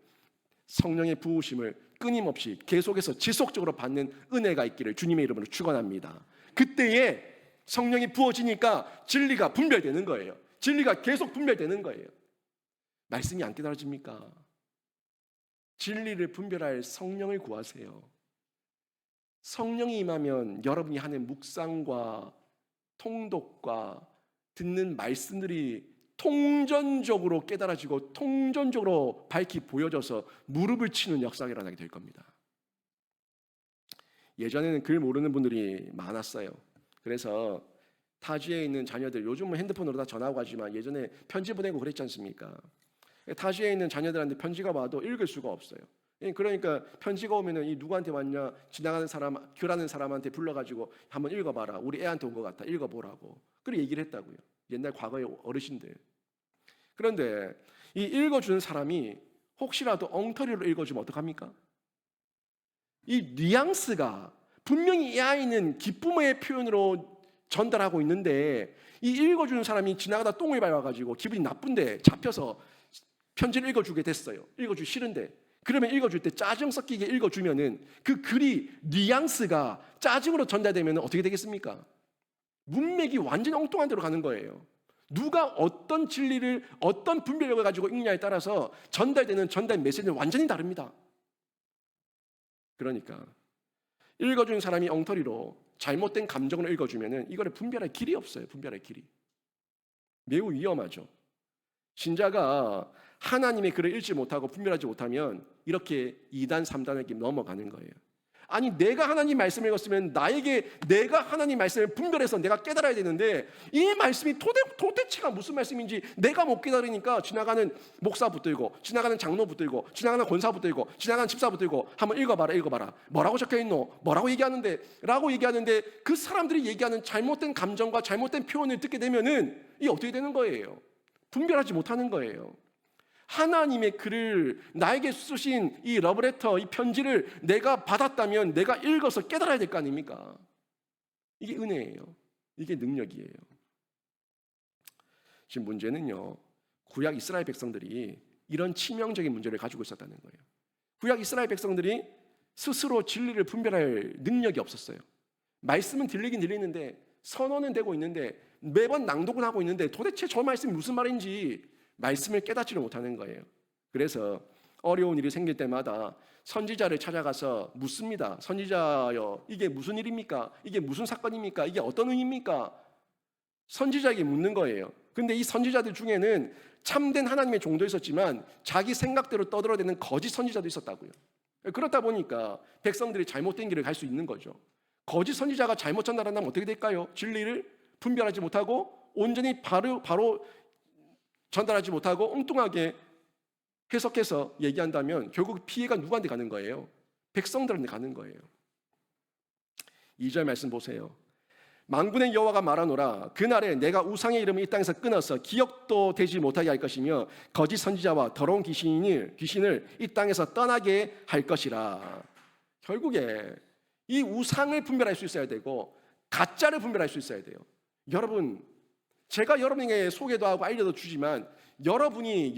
성령의 부으심을 끊임없이 계속해서 지속적으로 받는 은혜가 있기를 주님의 이름으로 축원합니다. 그때에 성령이 부어지니까 진리가 분별되는 거예요. 진리가 계속 분별되는 거예요. 말씀이 안 깨달아집니까? 진리를 분별할 성령을 구하세요. 성령이 임하면 여러분이 하는 묵상과 통독과 듣는 말씀들이 통전적으로 깨달아지고 통전적으로 밝히 보여져서 무릎을 치는 역사가 일어나게 될 겁니다. 예전에는 글 모르는 분들이 많았어요. 그래서 타지에 있는 자녀들, 요즘은 핸드폰으로 다 전화하고 하지만 예전에 편지 보내고 그랬지 않습니까? 타지에 있는 자녀들한테 편지가 와도 읽을 수가 없어요. 그러니까 편지가 오면은 이 누구한테 왔냐, 지나가는 사람, 교라는 사람한테 불러가지고 한번 읽어봐라. 우리 애한테 온 것 같아. 읽어보라고. 그렇게 얘기를 했다고요. 옛날 과거의 어르신들. 그런데 이 읽어주는 사람이 혹시라도 엉터리로 읽어주면 어떡합니까? 이 뉘앙스가 분명히 이 아이는 기쁨의 표현으로 전달하고 있는데 이 읽어주는 사람이 지나가다 똥을 밟아가지고 기분이 나쁜데 잡혀서 편지를 읽어주게 됐어요. 읽어주기 싫은데 그러면 읽어줄 때 짜증 섞이게 읽어주면은 그 글이 뉘앙스가 짜증으로 전달되면 어떻게 되겠습니까? 문맥이 완전히 엉뚱한 데로 가는 거예요. 누가 어떤 진리를 어떤 분별력을 가지고 읽냐에 따라서 전달되는 전달 메시지는 완전히 다릅니다. 그러니까 읽어주는 사람이 엉터리로 잘못된 감정으로 읽어주면은 이거를 분별할 길이 없어요. 분별할 길이. 매우 위험하죠. 신자가 하나님의 글을 읽지 못하고 분별하지 못하면 이렇게 2단, 3단에게 넘어가는 거예요. 아니 내가 하나님 말씀을 읽었으면 나에게 내가 하나님 말씀을 분별해서 내가 깨달아야 되는데 이 말씀이 도대체가 무슨 말씀인지 내가 못 깨달으니까 지나가는 목사 붙들고 지나가는 장로 붙들고 지나가는 권사 붙들고 지나가는 집사 붙들고 한번 읽어봐라 뭐라고 적혀있노? 뭐라고 얘기하는데? 라고 얘기하는데 그 사람들이 얘기하는 잘못된 감정과 잘못된 표현을 듣게 되면은 이게 어떻게 되는 거예요? 분별하지 못하는 거예요. 하나님의 글을 나에게 쓰신 이 러브레터, 이 편지를 내가 받았다면 내가 읽어서 깨달아야 될 거 아닙니까? 이게 은혜예요. 이게 능력이에요. 지금 문제는요, 구약 이스라엘 백성들이 이런 치명적인 문제를 가지고 있었다는 거예요. 구약 이스라엘 백성들이 스스로 진리를 분별할 능력이 없었어요. 말씀은 들리긴 들리는데, 선언은 되고 있는데, 매번 낭독은 하고 있는데 도대체 저 말씀이 무슨 말인지 말씀을 깨닫지를 못하는 거예요. 그래서 어려운 일이 생길 때마다 선지자를 찾아가서 묻습니다. 선지자여, 이게 무슨 일입니까? 이게 무슨 사건입니까? 이게 어떤 의미입니까? 선지자에게 묻는 거예요. 근데 이 선지자들 중에는 참된 하나님의 종도 있었지만 자기 생각대로 떠들어대는 거짓 선지자도 있었다고요. 그렇다 보니까 백성들이 잘못된 길을 갈 수 있는 거죠. 거짓 선지자가 잘못 전달한다면 어떻게 될까요? 진리를 분별하지 못하고 온전히 바로 전달하지 못하고 엉뚱하게 해석해서 얘기한다면 결국 피해가 누구한테 가는 거예요? 백성들한테 가는 거예요. 2절 말씀 보세요. 만군의 여호와가 말하노라. 그날에 내가 우상의 이름을 이 땅에서 끊어서 기억도 되지 못하게 할 것이며 거짓 선지자와 더러운 귀신을 이 땅에서 떠나게 할 것이라. 결국에 이 우상을 분별할 수 있어야 되고 가짜를 분별할 수 있어야 돼요. 여러분, 제가 여러분에게 소개도 하고 알려도 주지만 여러분이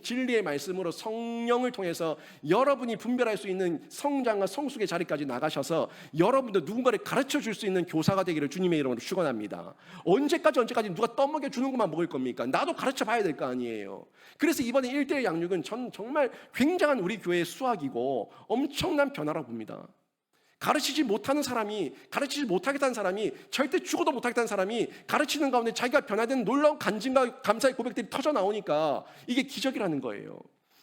진리의 말씀으로 성령을 통해서 여러분이 분별할 수 있는 성장과 성숙의 자리까지 나가셔서 여러분도 누군가를 가르쳐 줄 수 있는 교사가 되기를 주님의 이름으로 축원합니다. 언제까지 누가 떠먹여 주는 것만 먹을 겁니까? 나도 가르쳐 봐야 될 거 아니에요. 그래서 이번에 1:1 양육은 전 정말 굉장한 우리 교회의 수확이고 엄청난 변화라고 봅니다. 가르치지 못하겠다는 사람이 절대 죽어도 못하겠다는 사람이 가르치는 가운데 자기가 변화된 놀라운 간증과 감사의 고백들이 터져 나오니까 이게 기적이라는 거예요.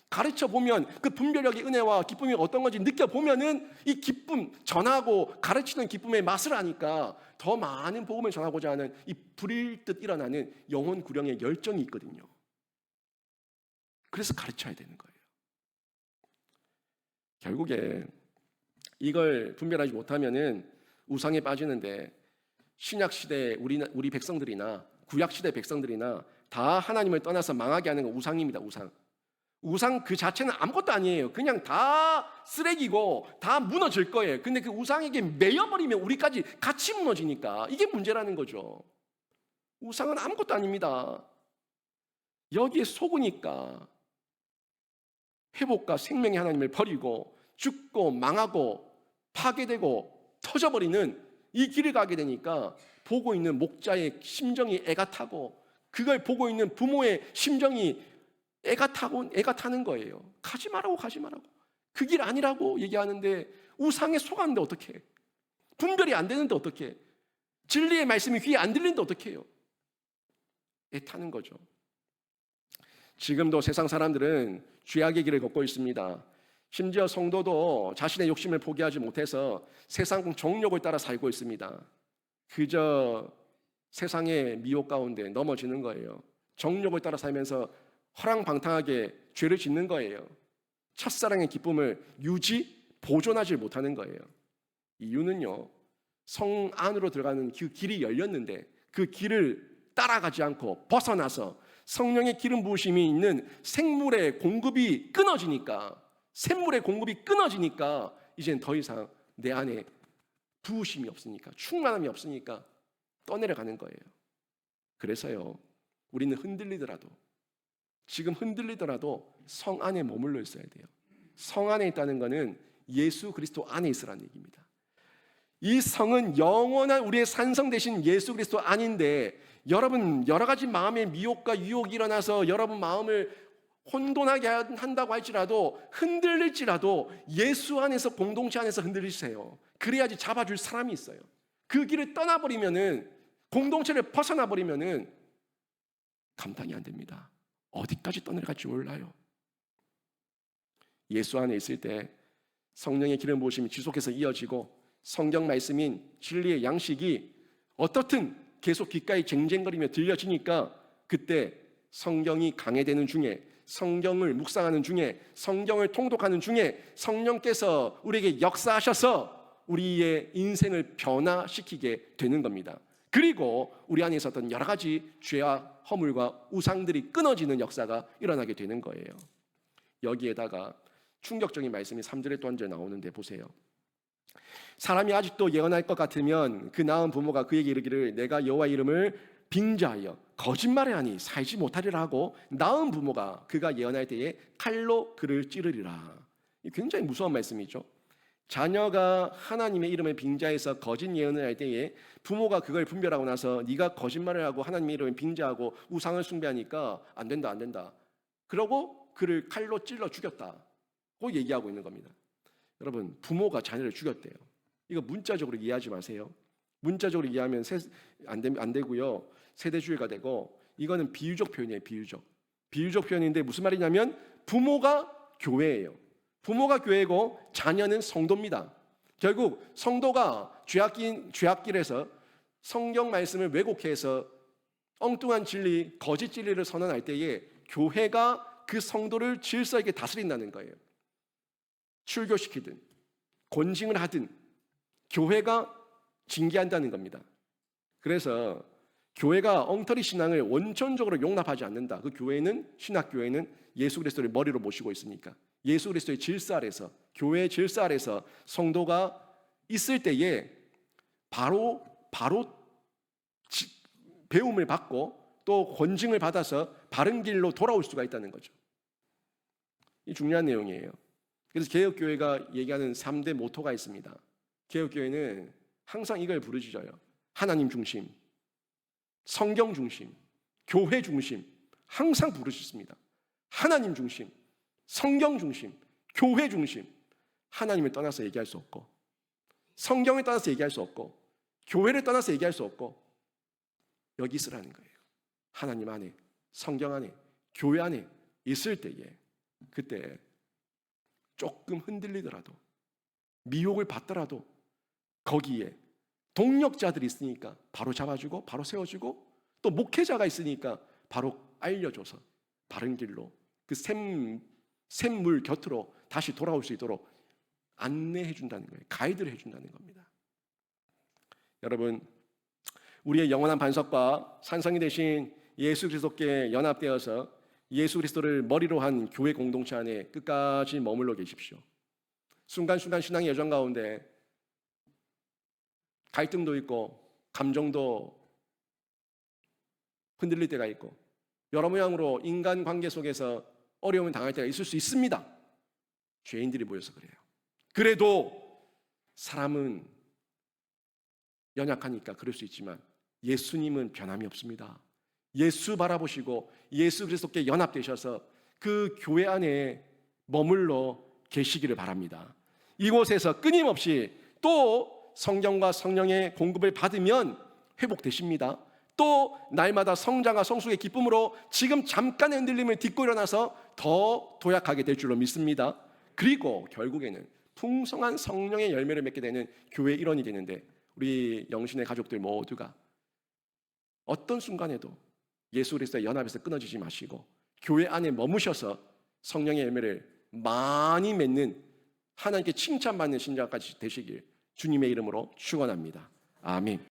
가르쳐 보면 그 분별력의 은혜와 기쁨이 어떤 건지 느껴보면은 이 기쁨, 전하고 가르치는 기쁨의 맛을 아니까 더 많은 복음을 전하고자 하는 이 불일 듯 일어나는 영혼 구령의 열정이 있거든요. 그래서 가르쳐야 되는 거예요. 결국에 이걸 분별하지 못하면은 우상에 빠지는데, 신약 시대 우리 백성들이나 구약 시대 백성들이나 다 하나님을 떠나서 망하게 하는 건 우상입니다. 우상 그 자체는 아무것도 아니에요. 그냥 다 쓰레기고 다 무너질 거예요. 근데 그 우상에게 매여버리면 우리까지 같이 무너지니까 이게 문제라는 거죠. 우상은 아무것도 아닙니다. 여기에 속으니까 회복과 생명의 하나님을 버리고 죽고 망하고 파괴되고 터져버리는 이 길을 가게 되니까 보고 있는 목자의 심정이 애가 타고, 그걸 보고 있는 부모의 심정이 애가 타는 거예요. 가지 말라고. 그 길 아니라고 얘기하는데 우상에 속았는데 어떡해? 분별이 안 되는데 어떡해? 진리의 말씀이 귀에 안 들리는데 어떡해요? 애 타는 거죠. 지금도 세상 사람들은 죄악의 길을 걷고 있습니다. 심지어 성도도 자신의 욕심을 포기하지 못해서 세상 정욕을 따라 살고 있습니다. 그저 세상의 미혹 가운데 넘어지는 거예요. 정욕을 따라 살면서 허랑방탕하게 죄를 짓는 거예요. 첫사랑의 기쁨을 보존하지 못하는 거예요. 이유는요, 성 안으로 들어가는 그 길이 열렸는데 그 길을 따라가지 않고 벗어나서 성령의 기름 부으심이 있는 샘물의 공급이 끊어지니까 이제는 더 이상 내 안에 부으심이 없으니까, 충만함이 없으니까 떠내려가는 거예요. 그래서요, 우리는 지금 흔들리더라도 성 안에 머물러 있어야 돼요. 성 안에 있다는 것은 예수 그리스도 안에 있으라는 얘기입니다. 이 성은 영원한 우리의 산성 대신 예수 그리스도 안인데, 여러분 여러 가지 마음의 미혹과 유혹이 일어나서 여러분 마음을 혼돈하게 한다고 할지라도, 흔들릴지라도 예수 안에서, 공동체 안에서 흔들리세요. 그래야지 잡아줄 사람이 있어요. 그 길을 떠나버리면은, 공동체를 벗어나버리면은 감당이 안 됩니다. 어디까지 떠내려갈지 몰라요. 예수 안에 있을 때 성령의 기름 부으심이 지속해서 이어지고 성경 말씀인 진리의 양식이 어떻든 계속 귓가에 쟁쟁거리며 들려지니까 그때 성경이 강해되는 중에, 성경을 묵상하는 중에, 성경을 통독하는 중에 성령께서 우리에게 역사하셔서 우리의 인생을 변화시키게 되는 겁니다. 그리고 우리 안에 있었던 여러 가지 죄와 허물과 우상들이 끊어지는 역사가 일어나게 되는 거예요. 여기에다가 충격적인 말씀이 3절에 또 얹어 나오는데 보세요. 사람이 아직도 예언할 것 같으면 그 낳은 부모가 그에게 이르기를 내가 여호와 이름을 빙자하여 거짓말을 하니 살지 못하리라 하고, 낳은 부모가 그가 예언할 때에 칼로 그를 찌르리라. 굉장히 무서운 말씀이죠. 자녀가 하나님의 이름을 빙자해서 거짓 예언을 할 때에 부모가 그걸 분별하고 나서 네가 거짓말을 하고 하나님의 이름을 빙자하고 우상을 숭배하니까 안 된다 안 된다 그러고 그를 칼로 찔러 죽였다고 얘기하고 있는 겁니다. 여러분, 부모가 자녀를 죽였대요. 이거 문자적으로 이해하지 마세요. 문자적으로 이해하면 안 되고요. 세대주의가 되고, 이거는 비유적 표현이에요. 비유적 표현인데 무슨 말이냐면 부모가 교회예요. 부모가 교회고 자녀는 성도입니다. 결국 성도가 죄악길에서 성경 말씀을 왜곡해서 엉뚱한 진리, 거짓 진리를 선언할 때에 교회가 그 성도를 질서 있게 다스린다는 거예요. 출교시키든 권징을 하든 교회가 징계한다는 겁니다. 그래서 교회가 엉터리 신앙을 원천적으로 용납하지 않는다. 그 교회는, 신학교회는 예수 그리스도를 머리로 모시고 있으니까 예수 그리스도의 질서 아래서, 교회의 질서 아래서 성도가 있을 때에 바로 배움을 받고 또 권징을 받아서 바른 길로 돌아올 수가 있다는 거죠. 이 중요한 내용이에요. 그래서 개혁교회가 얘기하는 3대 모토가 있습니다. 개혁교회는 항상 이걸 부르짖어요. 하나님 중심, 성경 중심, 교회 중심, 항상 부르짖습니다. 하나님 중심, 성경 중심, 교회 중심. 하나님을 떠나서 얘기할 수 없고, 성경을 떠나서 얘기할 수 없고, 교회를 떠나서 얘기할 수 없고, 여기 있으라는 거예요. 하나님 안에, 성경 안에, 교회 안에 있을 때에, 그때 조금 흔들리더라도, 미혹을 받더라도 거기에 동력자들이 있으니까 바로 잡아주고 바로 세워주고, 또 목회자가 있으니까 바로 알려줘서 바른 길로 그 샘물 곁으로 다시 돌아올 수 있도록 안내해 준다는 거예요. 가이드를 해준다는 겁니다. 여러분, 우리의 영원한 반석과 산성이 되신 예수 그리스도께 연합되어서 예수 그리스도를 머리로 한 교회 공동체 안에 끝까지 머물러 계십시오. 순간순간 신앙의 여정 가운데 갈등도 있고 감정도 흔들릴 때가 있고 여러 모양으로 인간관계 속에서 어려움을 당할 때가 있을 수 있습니다. 죄인들이 모여서 그래요. 그래도 사람은 연약하니까 그럴 수 있지만 예수님은 변함이 없습니다. 예수 바라보시고 예수 그리스도께 연합되셔서 그 교회 안에 머물러 계시기를 바랍니다. 이곳에서 끊임없이 또 성경과 성령의 공급을 받으면 회복되십니다. 또 날마다 성장과 성숙의 기쁨으로 지금 잠깐의 흔들림을 딛고 일어나서 더 도약하게 될 줄로 믿습니다. 그리고 결국에는 풍성한 성령의 열매를 맺게 되는 교회의 일원이 되는데, 우리 영신의 가족들 모두가 어떤 순간에도 예수 그리스도의 연합에서 끊어지지 마시고 교회 안에 머무셔서 성령의 열매를 많이 맺는, 하나님께 칭찬받는 신자까지 되시길 주님의 이름으로 축원합니다. 아멘.